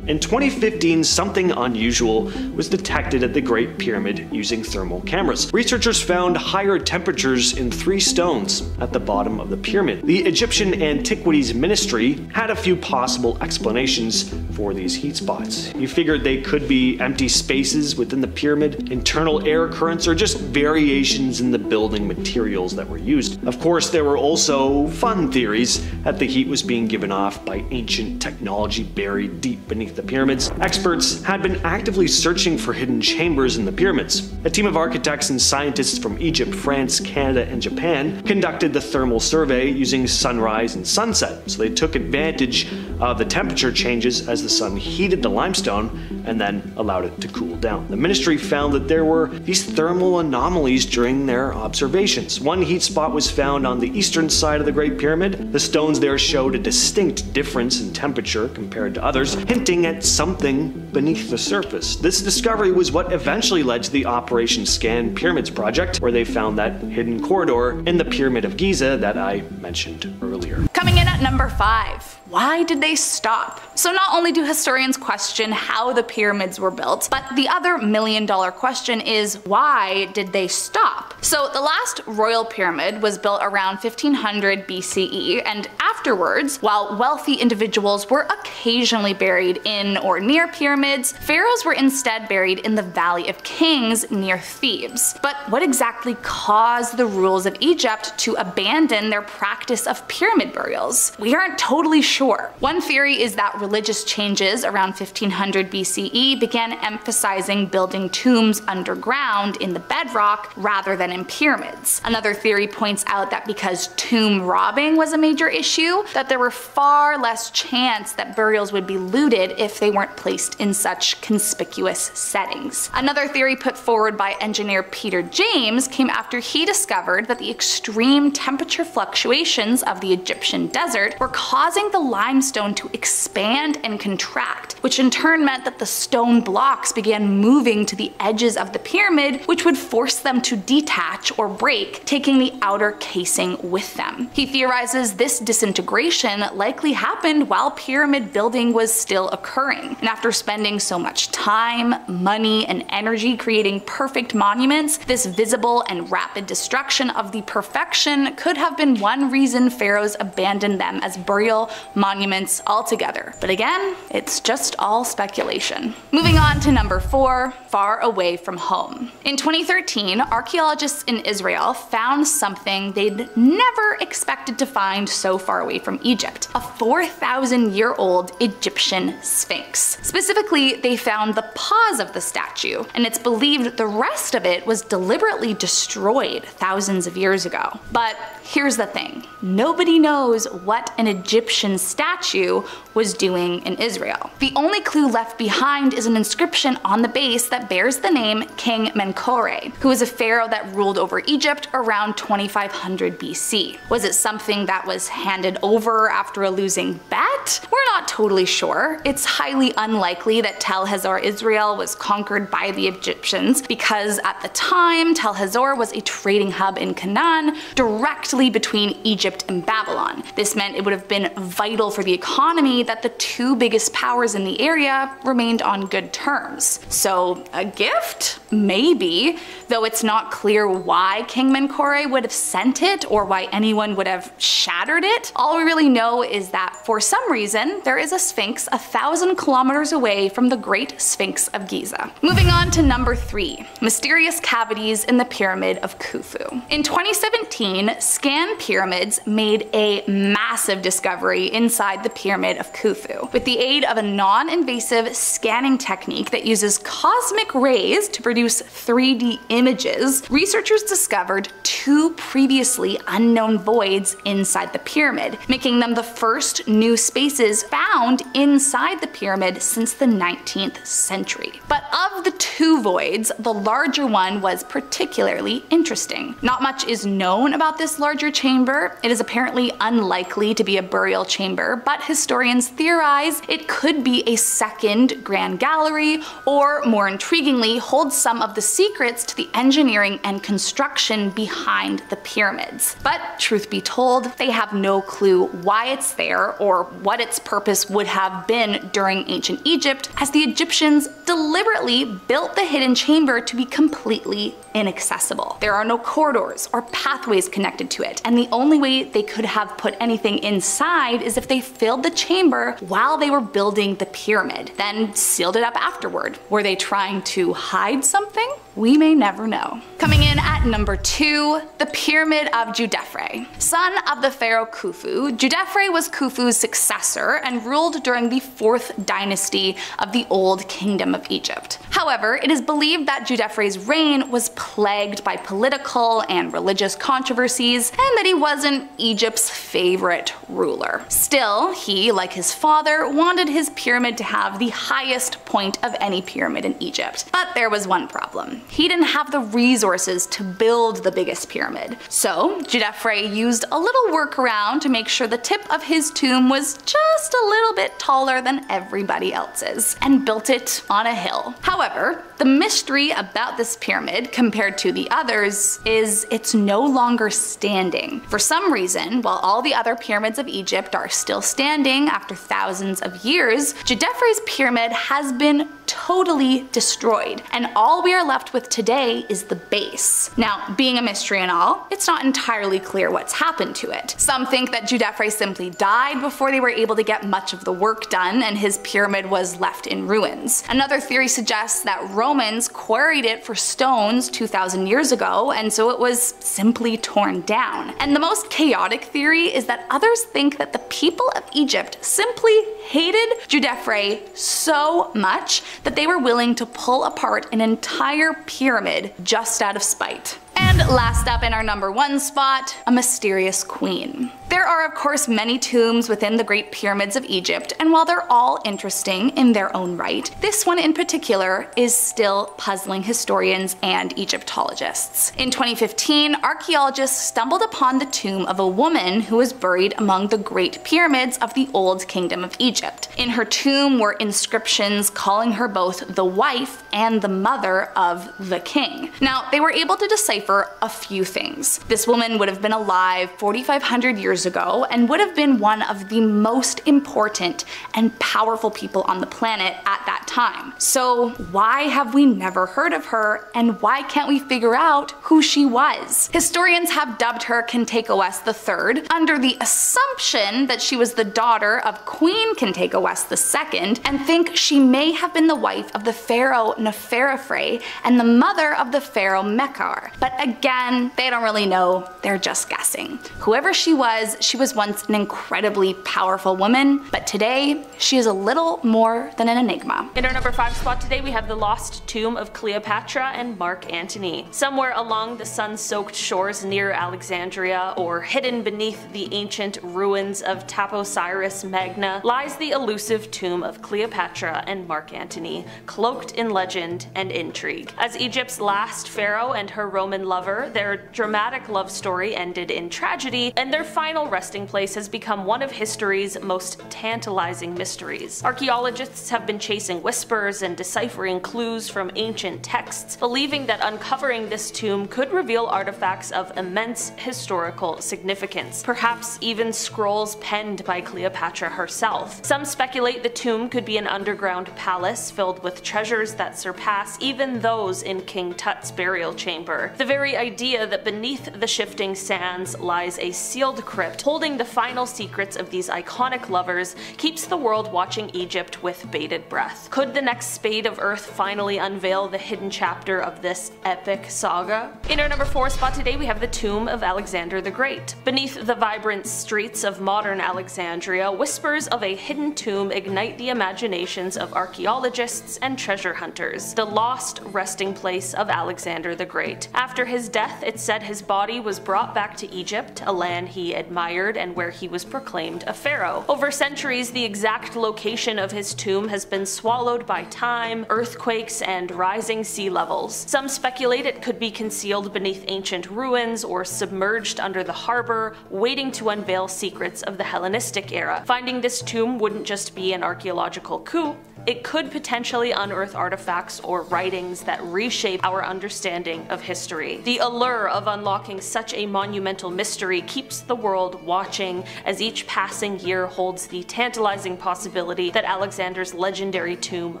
In 2015, something unusual was detected at the Great Pyramid using thermal cameras. Researchers found higher temperatures in 3 stones at the bottom of the pyramid. The Egyptian Antiquities Ministry had a few possible explanations for these heat spots. You figured they could be empty spaces within the pyramid, internal air currents, or just variations in the building materials that were used. Of course, there were also fun theories that the heat was being given off by ancient technology buried deep beneath the pyramids. Experts had been actively searching for hidden chambers in the pyramids. A team of architects and scientists from Egypt, France, Canada, and Japan conducted the thermal survey using sunrise and sunset. So they took advantage of the temperature changes as the sun heated the limestone and then allowed it to cool down. The ministry found that there were these thermal anomalies during their observations. One heat spot was found on the eastern side of the Great Pyramid. The stones there showed a distinct difference in temperature compared to others, hinting at something beneath the surface. This discovery was what eventually led to the Operation Scan Pyramids project, where they found that hidden corridor in the Pyramid of Giza that I mentioned earlier. Coming in at number 5. Why did they stop? So not only do historians question how the pyramids were built, but the other million-dollar question is, why did they stop? So the last royal pyramid was built around 1500 BCE, and afterwards, while wealthy individuals were occasionally buried in or near pyramids, pharaohs were instead buried in the Valley of Kings near Thebes. But what exactly caused the rulers of Egypt to abandon their practice of pyramid burials? We aren't totally sure. One theory is that religious changes around 1500 BCE began emphasizing building tombs underground in the bedrock rather than in pyramids. Another theory points out that because tomb robbing was a major issue, that there were far less chance that burials would be looted if they weren't placed in such conspicuous settings. Another theory put forward by engineer Peter James came after he discovered that the extreme temperature fluctuations of the Egyptian desert were causing the limestone to expand and contract, which in turn meant that the stone blocks began moving to the edges of the pyramid, which would force them to detach or break, taking the outer casing with them. He theorizes this disintegration likely happened while pyramid building was still occurring, and after spending so much time, money, and energy creating perfect monuments, this visible and rapid destruction of the perfection could have been one reason pharaohs abandoned abandoned them as burial monuments altogether. But again, it's just all speculation. Moving on to number 4, far away from home. In 2013, archaeologists in Israel found something they'd never expected to find so far away from Egypt: a 4,000-year-old Egyptian sphinx. Specifically, they found the paws of the statue, and it's believed the rest of it was deliberately destroyed thousands of years ago. But here's the thing: nobody knows what an Egyptian statue was doing in Israel. The only clue left behind is an inscription on the base that bears the name King Menkore, who was a pharaoh that ruled over Egypt around 2500 BC. Was it something that was handed over after a losing bet? We're not totally sure. It's highly unlikely that Tel Hazor, Israel was conquered by the Egyptians, because at the time Tel Hazor was a trading hub in Canaan directly between Egypt and Babylon. This meant it would have been vital for the economy that the two biggest powers in the area remained on good terms. So a gift? Maybe, though it's not clear why King Menkore would have sent it or why anyone would have shattered it. All we really know is that for some reason there is a sphinx 1,000 kilometers away from the Great Sphinx of Giza. Moving on to number 3, mysterious cavities in the Pyramid of Khufu. In 2017, Scan Pyramids made a massive discovery inside the Pyramid of Khufu. With the aid of a non-invasive scanning technique that uses cosmic rays to produce 3D images, researchers discovered 2 previously unknown voids inside the pyramid, making them the first new spaces found inside the pyramid since the 19th century. But of the 2 voids, the larger one was particularly interesting. Not much is known about this larger chamber. It is apparently unlikely to be a burial chamber, but historians theorize it could be a second grand gallery, or more intriguingly, hold some of the secrets to the engineering and construction behind the pyramids. But truth be told, they have no clue why it's there or what its purpose would have been during ancient Egypt, as the Egyptians deliberately built the hidden chamber to be completely inaccessible. There are no corridors or pathways connected to it, and the only way they could have put anything inside is if they filled the chamber while they were building the pyramid, then sealed it up afterward. Were they trying to hide something? We may never know. Coming in at number 2, the Pyramid of Djedefre. Son of the pharaoh Khufu, Djedefre was Khufu's successor and ruled during the 4th dynasty of the Old Kingdom of Egypt. However, it is believed that Djedefre's reign was plagued by political and religious controversies, and that he wasn't Egypt's favorite ruler. Still, he, like his father, wanted his pyramid to have the highest point of any pyramid in Egypt. But there was one problem. He didn't have the resources to build the biggest pyramid. So Djedefre used a little workaround to make sure the tip of his tomb was just a little bit taller than everybody else's, and built it on a hill. However, the mystery about this pyramid compared to the others is it's no longer standing. For some reason, while all the other pyramids of Egypt are still standing after thousands of years, Djedefre's pyramid has been totally destroyed, and all we are left with today is the base. Now, being a mystery and all, it's not entirely clear what's happened to it. Some think that Djedefre simply died before they were able to get much of the work done, and his pyramid was left in ruins. Another theory suggests that Romans quarried it for stones 2,000 years ago, and so it was simply torn down. And the most chaotic theory is that others think that the people of Egypt simply hated Djedefre so much that they were willing to pull apart an entire pyramid just out of spite. And last up in our number 1 spot, a mysterious queen. There are of course many tombs within the Great Pyramids of Egypt, and while they're all interesting in their own right, this one in particular is still puzzling historians and Egyptologists. In 2015, archaeologists stumbled upon the tomb of a woman who was buried among the Great Pyramids of the Old Kingdom of Egypt. In her tomb were inscriptions calling her both the wife and the mother of the king. Now, they were able to decipher a few things. This woman would have been alive 4,500 years years ago and would have been one of the most important and powerful people on the planet at that time. So why have we never heard of her, and why can't we figure out who she was? Historians have dubbed her Kentegawes III under the assumption that she was the daughter of Queen Kentegawes II, and think she may have been the wife of the pharaoh Neferefre and the mother of the pharaoh Mekar. But again, they don't really know, they're just guessing. Whoever she was once an incredibly powerful woman, but today she is a little more than an enigma. In our number 5 spot today, we have the lost tomb of Cleopatra and Mark Antony. Somewhere along the sun-soaked shores near Alexandria, or hidden beneath the ancient ruins of Taposiris Magna, lies the elusive tomb of Cleopatra and Mark Antony, cloaked in legend and intrigue. As Egypt's last pharaoh and her Roman lover, their dramatic love story ended in tragedy, and their final resting place has become one of history's most tantalizing mysteries. Archaeologists have been chasing whispers and deciphering clues from ancient texts, believing that uncovering this tomb could reveal artifacts of immense historical significance, perhaps even scrolls penned by Cleopatra herself. Some speculate the tomb could be an underground palace filled with treasures that surpass even those in King Tut's burial chamber. The very idea that beneath the shifting sands lies a sealed crypt holding the final secrets of these iconic lovers keeps the world watching Egypt with bated breath. Could the next spade of earth finally unveil the hidden chapter of this epic saga? In our number 4 spot today, we have the tomb of Alexander the Great. Beneath the vibrant streets of modern Alexandria, whispers of a hidden tomb ignite the imaginations of archaeologists and treasure hunters. The lost resting place of Alexander the Great. After his death, it's said his body was brought back to Egypt, a land he admired and where he was proclaimed a pharaoh. Over centuries, the exact location of his tomb has been swallowed by time, earthquakes, and rising sea levels. Some speculate it could be concealed beneath ancient ruins or submerged under the harbor, waiting to unveil secrets of the Hellenistic era. Finding this tomb wouldn't just be an archaeological coup, it could potentially unearth artifacts or writings that reshape our understanding of history. The allure of unlocking such a monumental mystery keeps the world watching, as each passing year holds the tantalizing possibility that Alexander's legendary tomb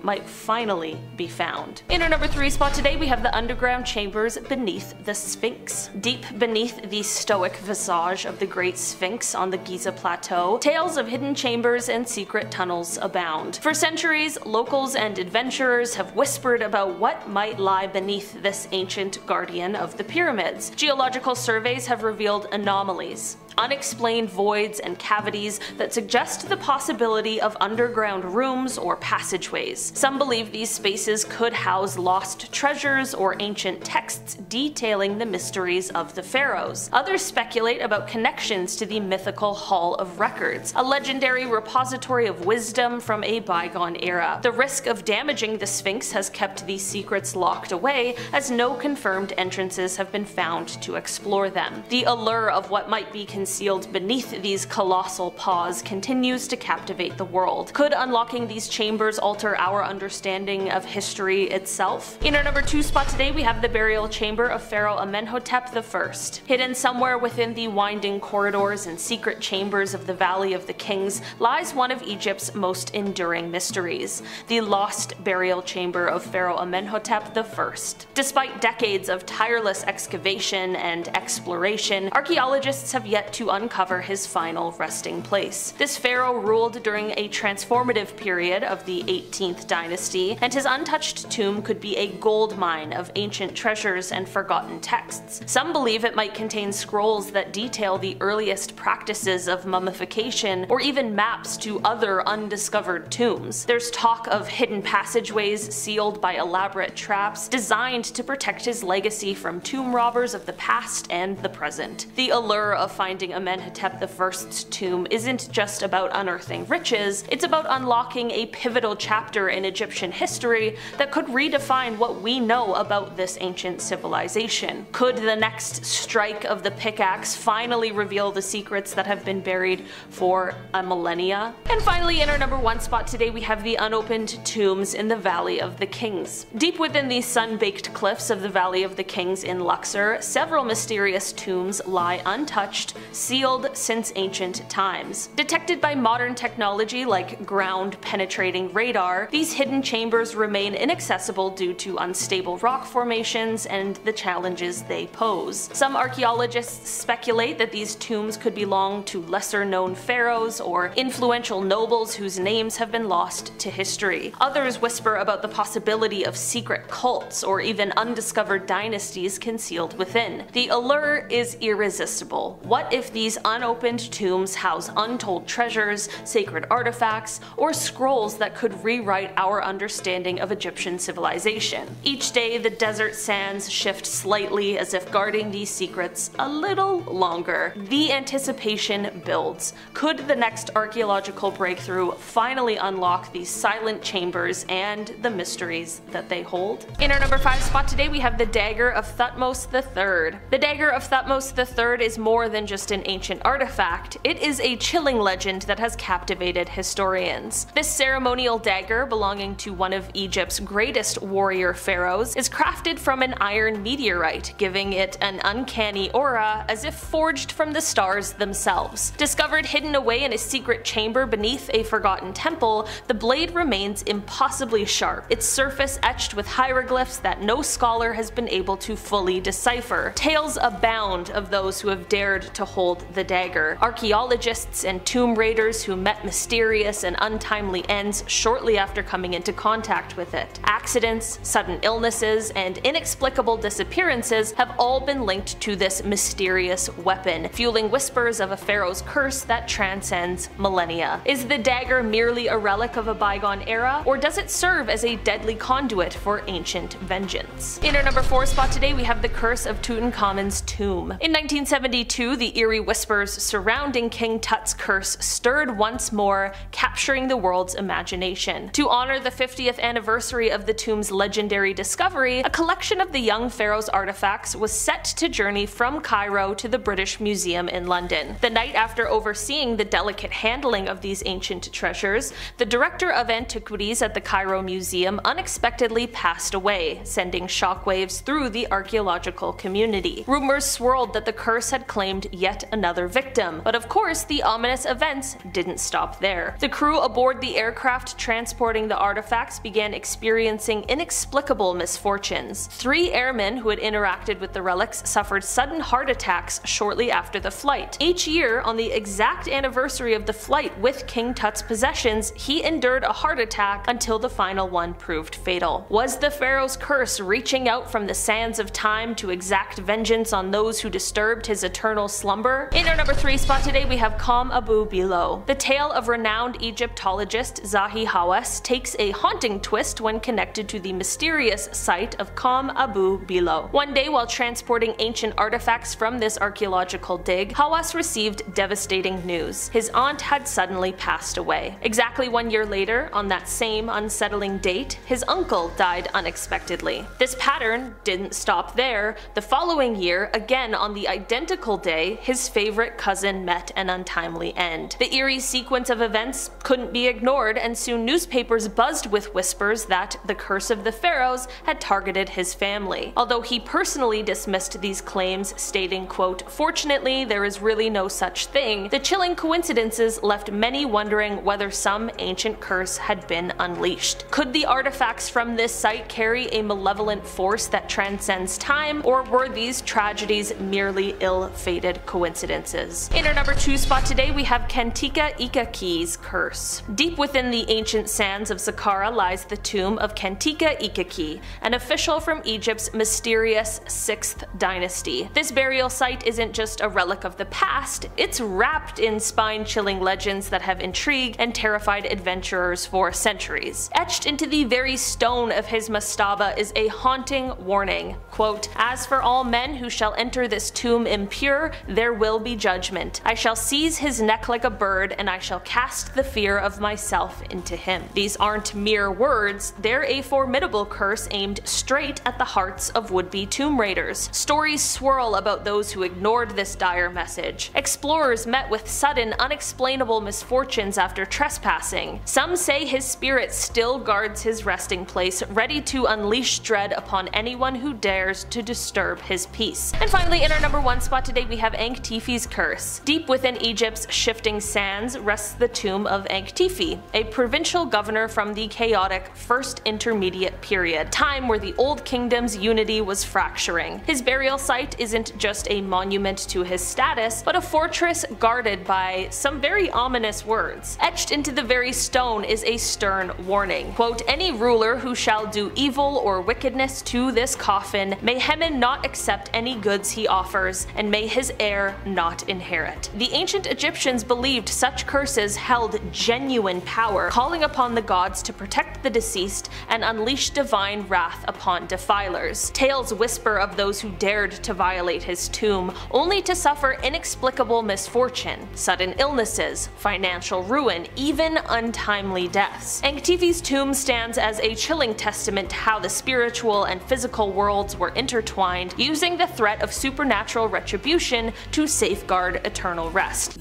might finally be found. In our number 3 spot today, we have the underground chambers beneath the Sphinx. Deep beneath the stoic visage of the Great Sphinx on the Giza Plateau, tales of hidden chambers and secret tunnels abound. For centuries, locals and adventurers have whispered about what might lie beneath this ancient guardian of the pyramids. Geological surveys have revealed anomalies, unexplained voids and cavities that suggest the possibility of underground rooms or passageways. Some believe these spaces could house lost treasures or ancient texts detailing the mysteries of the pharaohs. Others speculate about connections to the mythical Hall of Records, a legendary repository of wisdom from a bygone era. The risk of damaging the Sphinx has kept these secrets locked away, as no confirmed entrances have been found to explore them. The allure of what might be concealed beneath these colossal paws continues to captivate the world. Could unlocking these chambers alter our understanding of history itself? In our number 2 spot today, we have the burial chamber of Pharaoh Amenhotep I. Hidden somewhere within the winding corridors and secret chambers of the Valley of the Kings lies one of Egypt's most enduring mysteries, the lost burial chamber of Pharaoh Amenhotep I. Despite decades of tireless excavation and exploration, archaeologists have yet to uncover his final resting place. This pharaoh ruled during a transformative period of the 18th dynasty, and his untouched tomb could be a gold mine of ancient treasures and forgotten texts. Some believe it might contain scrolls that detail the earliest practices of mummification, or even maps to other undiscovered tombs. There's talk of hidden passageways sealed by elaborate traps designed to protect his legacy from tomb robbers of the past and the present. The allure of finding Amenhotep I's tomb isn't just about unearthing riches, it's about unlocking a pivotal chapter in Egyptian history that could redefine what we know about this ancient civilization. Could the next strike of the pickaxe finally reveal the secrets that have been buried for a millennia? And finally, in our number 1 spot today, we have the unopened tombs in the Valley of the Kings. Deep within the sun-baked cliffs of the Valley of the Kings in Luxor, several mysterious tombs lie untouched, sealed since ancient times. Detected by modern technology like ground-penetrating radar, these hidden chambers remain inaccessible due to unstable rock formations and the challenges they pose. Some archaeologists speculate that these tombs could belong to lesser-known pharaohs or influential nobles whose names have been lost to history. Others whisper about the possibility of secret cults or even undiscovered dynasties concealed within. The allure is irresistible. What if these unopened tombs house untold treasures, sacred artifacts, or scrolls that could rewrite our understanding of Egyptian civilization? Each day, the desert sands shift slightly as if guarding these secrets a little longer. The anticipation builds. Could the next archaeological breakthrough finally unlock these silent chambers and the mysteries that they hold? In our number 5 spot today, we have the Dagger of Thutmose III. The Dagger of Thutmose III is more than just an ancient artifact. It is a chilling legend that has captivated historians. This ceremonial dagger, belonging to one of Egypt's greatest warrior pharaohs, is crafted from an iron meteorite, giving it an uncanny aura as if forged from the stars themselves. Discovered hidden away in a secret chamber beneath a forgotten temple, the blade remains impossibly sharp, its surface etched with hieroglyphs that no scholar has been able to fully decipher. Tales abound of those who have dared to hold the dagger. Archaeologists and tomb raiders who met mysterious and untimely ends shortly after coming into contact with it. Accidents, sudden illnesses, and inexplicable disappearances have all been linked to this mysterious weapon, fueling whispers of a pharaoh's curse that transcends millennia. Is the dagger merely a relic of a bygone era, or does it serve as a deadly conduit for ancient vengeance? In our number 4 spot today, we have the Curse of Tutankhamun's tomb. In 1972, the eerie whispers surrounding King Tut's curse stirred once more, capturing the world's imagination. To honor the 50th anniversary of the tomb's legendary discovery, a collection of the young pharaoh's artifacts was set to journey from Cairo to the British Museum in London. The night after overseeing the delicate handling of these ancient treasures, the director of antiquities at the Cairo Museum unexpectedly passed away, sending shockwaves through the archaeological community. Rumors swirled that the curse had claimed yet another victim, but of course the ominous events didn't stop there. The crew aboard the aircraft transporting the artifacts began experiencing inexplicable misfortunes. 3 airmen who had interacted with the relics suffered sudden heart attacks shortly after the flight. Each year, on the exact anniversary of the flight with King Tut's possessions, he endured a heart attack until the final one proved fatal. Was the pharaoh's curse reaching out from the sands of time to exact vengeance on those who disturbed his eternal slumber? In our number 3 spot today, we have Qom Abu Bilo. The tale of renowned Egyptologist Zahi Hawass takes a haunting twist when connected to the mysterious site of Qom Abu Bilo. One day, while transporting ancient artifacts from this archaeological dig, Hawass received devastating news. His aunt had suddenly passed away. Exactly 1 year later, on that same unsettling date, his uncle died unexpectedly. This pattern didn't stop there. The following year, again on the identical day, his favorite cousin met an untimely end. The eerie sequence of events couldn't be ignored, and soon newspapers buzzed with whispers that the curse of the pharaohs had targeted his family. Although he personally dismissed these claims, stating, quote, "Fortunately, there is really no such thing," the chilling coincidences left many wondering whether some ancient curse had been unleashed. Could the artifacts from this site carry a malevolent force that transcends time, or were these tragedies merely ill-fated coincidences? In our number 2 spot today, we have Kentika Ikaki's curse. Deep within the ancient sands of Saqqara lies the tomb of Kentika Ikaki, an official from Egypt's mysterious 6th dynasty. This burial site isn't just a relic of the past, it's wrapped in spine-chilling legends that have intrigued and terrified adventurers for centuries. Etched into the very stone of his mastaba is a haunting warning, quote, "As for all men who shall enter this tomb impure, there will be judgment. I shall seize his neck like a bird, and I shall cast the fear of myself into him." These aren't mere words, they're a formidable curse aimed straight at the hearts of would-be tomb raiders. Stories swirl about those who ignored this dire message. Explorers met with sudden, unexplainable misfortunes after trespassing. Some say his spirit still guards his resting place, ready to unleash dread upon anyone who dares to disturb his peace. And finally, in our number 1 spot today, we have Enkti Enktifi's curse. Deep within Egypt's shifting sands rests the tomb of Enktifi, a provincial governor from the chaotic First Intermediate Period, time where the Old Kingdom's unity was fracturing. His burial site isn't just a monument to his status, but a fortress guarded by some very ominous words. Etched into the very stone is a stern warning. Quote, "Any ruler who shall do evil or wickedness to this coffin, may Hemen not accept any goods he offers, and may his heir not inherit." The ancient Egyptians believed such curses held genuine power, calling upon the gods to protect the deceased and unleash divine wrath upon defilers. Tales whisper of those who dared to violate his tomb, only to suffer inexplicable misfortune, sudden illnesses, financial ruin, even untimely deaths. Enktifi's tomb stands as a chilling testament to how the spiritual and physical worlds were intertwined, using the threat of supernatural retribution to safeguard eternal rest.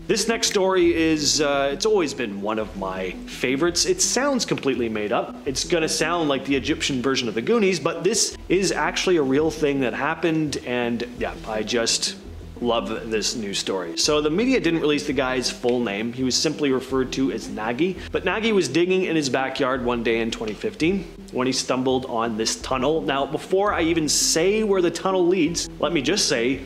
This next story is, it's always been one of my favorites. It sounds completely made up. It's gonna sound like the Egyptian version of the Goonies, but this is actually a real thing that happened, and yeah, I just love this news story. So the media didn't release the guy's full name. He was simply referred to as Nagy. But Nagy was digging in his backyard one day in 2015 when he stumbled on this tunnel. Now, before I even say where the tunnel leads, let me just say,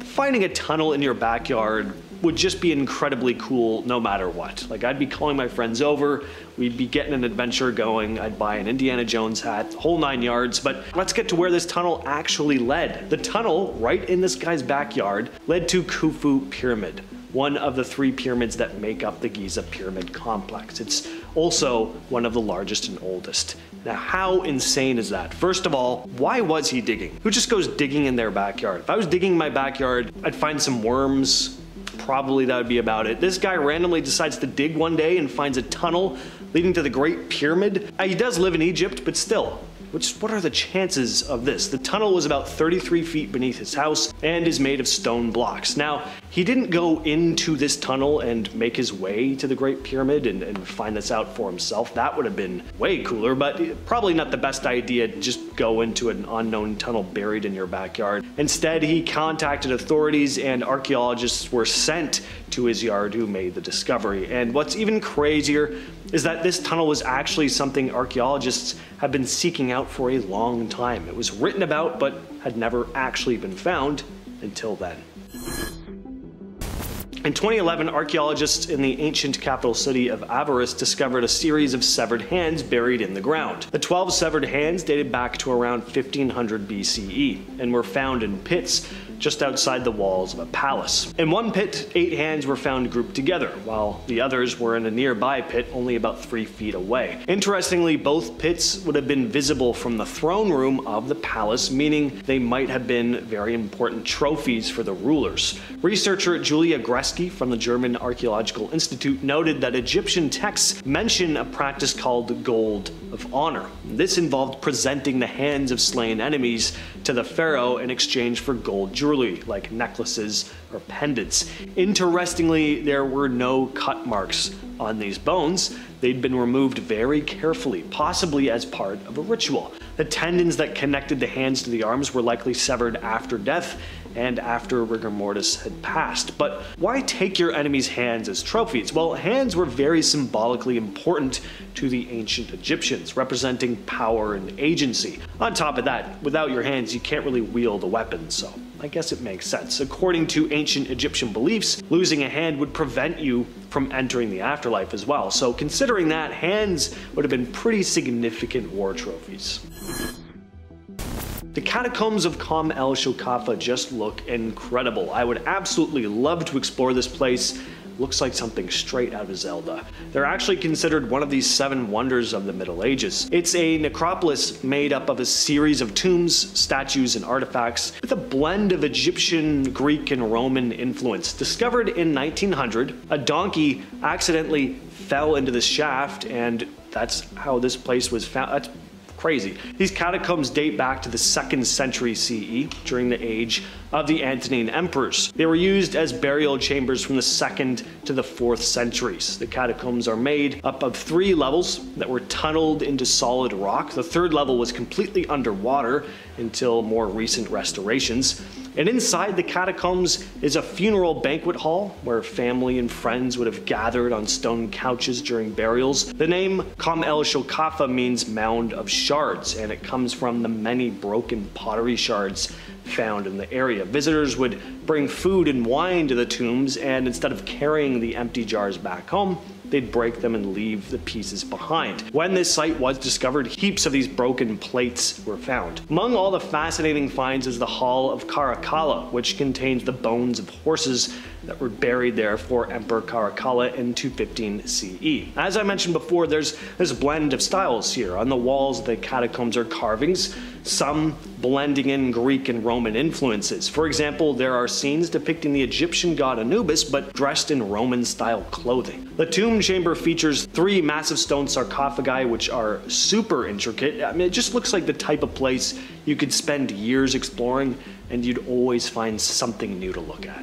finding a tunnel in your backyard would just be incredibly cool no matter what. Like, I'd be calling my friends over, we'd be getting an adventure going, I'd buy an Indiana Jones hat, the whole 9 yards, but let's get to where this tunnel actually led. The tunnel, right in this guy's backyard, led to Khufu Pyramid, one of the 3 pyramids that make up the Giza Pyramid complex. It's also one of the largest and oldest. Now, how insane is that? First of all, why was he digging? Who just goes digging in their backyard? If I was digging in my backyard, I'd find some worms. Probably that would be about it. This guy randomly decides to dig one day and finds a tunnel leading to the Great Pyramid. He does live in Egypt, but still, what are the chances of this? The tunnel was about 33 feet beneath his house and is made of stone blocks. Now, he didn't go into this tunnel and make his way to the Great Pyramid and find this out for himself. That would have been way cooler, but probably not the best idea to just go into an unknown tunnel buried in your backyard. Instead, he contacted authorities and archaeologists were sent to his yard who made the discovery. And what's even crazier is that this tunnel was actually something archaeologists have been seeking out for a long time. It was written about but had never actually been found until then. In 2011, archaeologists in the ancient capital city of Avaris discovered a series of severed hands buried in the ground. The 12 severed hands dated back to around 1500 BCE and were found in pits just outside the walls of a palace. In one pit, 8 hands were found grouped together, while the others were in a nearby pit only about 3 feet away. Interestingly, both pits would have been visible from the throne room of the palace, meaning they might have been very important trophies for the rulers. Researcher Julia Greski from the German Archaeological Institute noted that Egyptian texts mention a practice called gold of honor. This involved presenting the hands of slain enemies to the pharaoh in exchange for gold jewelry, like necklaces or pendants. Interestingly, there were no cut marks on these bones. They'd been removed very carefully, possibly as part of a ritual. The tendons that connected the hands to the arms were likely severed after death and after rigor mortis had passed. But why take your enemy's hands as trophies? Well, hands were very symbolically important to the ancient Egyptians, representing power and agency. On top of that, without your hands, you can't really wield a weapon, so I guess it makes sense. According to ancient Egyptian beliefs, losing a hand would prevent you from entering the afterlife as well. So considering that, hands would have been pretty significant war trophies. The catacombs of Qom el-Shokafa just look incredible. I would absolutely love to explore this place. Looks like something straight out of Zelda. They're actually considered one of these 7 wonders of the Middle Ages. It's a necropolis made up of a series of tombs, statues, and artifacts with a blend of Egyptian, Greek, and Roman influence. Discovered in 1900, a donkey accidentally fell into the shaft, and that's how this place was found. That's crazy. These catacombs date back to the 2nd century CE, during the age of the Antonine emperors. They were used as burial chambers from the 2nd to the 4th centuries. The catacombs are made up of 3 levels that were tunneled into solid rock. The 3rd level was completely underwater until more recent restorations. And inside the catacombs is a funeral banquet hall where family and friends would have gathered on stone couches during burials. The name Kam el Shokafa means mound of shards, and it comes from the many broken pottery shards found in the area. Visitors would bring food and wine to the tombs, and instead of carrying the empty jars back home, they'd break them and leave the pieces behind. When this site was discovered, heaps of these broken plates were found. Among all the fascinating finds is the Hall of Caracalla, which contains the bones of horses that were buried there for Emperor Caracalla in 215 CE. As I mentioned before, there's this blend of styles here. On the walls of the catacombs are carvings, some blending in Greek and Roman influences. For example, there are scenes depicting the Egyptian god Anubis, but dressed in Roman-style clothing. The tomb chamber features 3 massive stone sarcophagi, which are super intricate. I mean, it just looks like the type of place you could spend years exploring, and you'd always find something new to look at.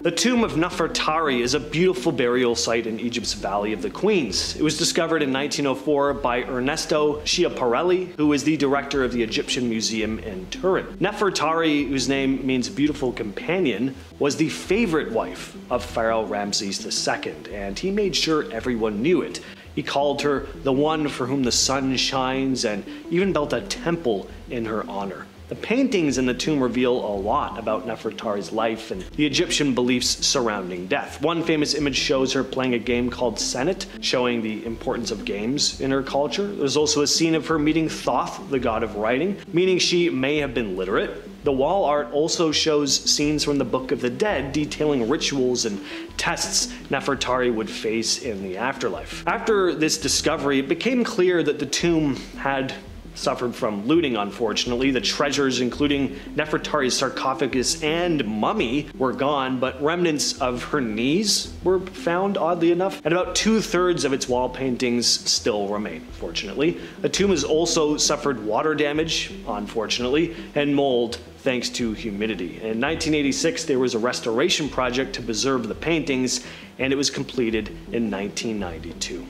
The tomb of Nefertari is a beautiful burial site in Egypt's Valley of the Queens. It was discovered in 1904 by Ernesto Schiaparelli, who is the director of the Egyptian Museum in Turin. Nefertari, whose name means beautiful companion, was the favorite wife of Pharaoh Ramses II, and he made sure everyone knew it. He called her the one for whom the sun shines, and even built a temple in her honor. The paintings in the tomb reveal a lot about Nefertari's life and the Egyptian beliefs surrounding death. One famous image shows her playing a game called Senet, showing the importance of games in her culture. There's also a scene of her meeting Thoth, the god of writing, meaning she may have been literate. The wall art also shows scenes from the Book of the Dead, detailing rituals and tests Nefertari would face in the afterlife. After this discovery, it became clear that the tomb had suffered from looting, unfortunately. The treasures, including Nefertari's sarcophagus and mummy, were gone, but remnants of her knees were found, oddly enough, and about 2/3 of its wall paintings still remain, fortunately. The tomb has also suffered water damage, unfortunately, and mold thanks to humidity. In 1986, there was a restoration project to preserve the paintings, and it was completed in 1992.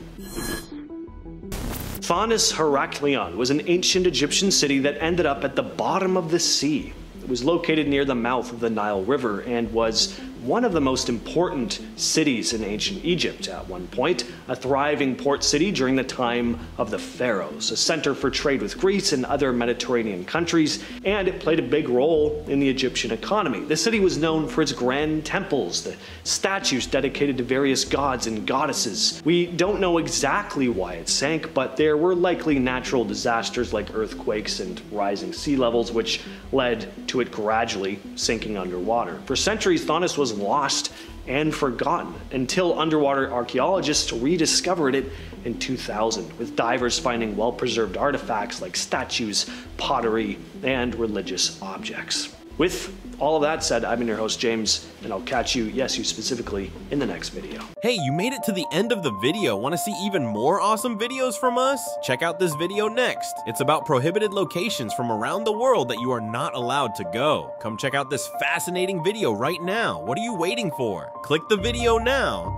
Thonis Heraklion was an ancient Egyptian city that ended up at the bottom of the sea. It was located near the mouth of the Nile River and was one of the most important cities in ancient Egypt at one point, a thriving port city during the time of the pharaohs, a center for trade with Greece and other Mediterranean countries, and it played a big role in the Egyptian economy. The city was known for its grand temples, the statues dedicated to various gods and goddesses. We don't know exactly why it sank, but there were likely natural disasters like earthquakes and rising sea levels, which led to it gradually sinking underwater. For centuries, Thonis was lost and forgotten until underwater archaeologists rediscovered it in 2000, with divers finding well-preserved artifacts like statues, pottery, and religious objects. With all of that said, I've been your host, James, and I'll catch you, yes, you specifically, in the next video. Hey, you made it to the end of the video. Want to see even more awesome videos from us? Check out this video next. It's about prohibited locations from around the world that you are not allowed to go. Come check out this fascinating video right now. What are you waiting for? Click the video now.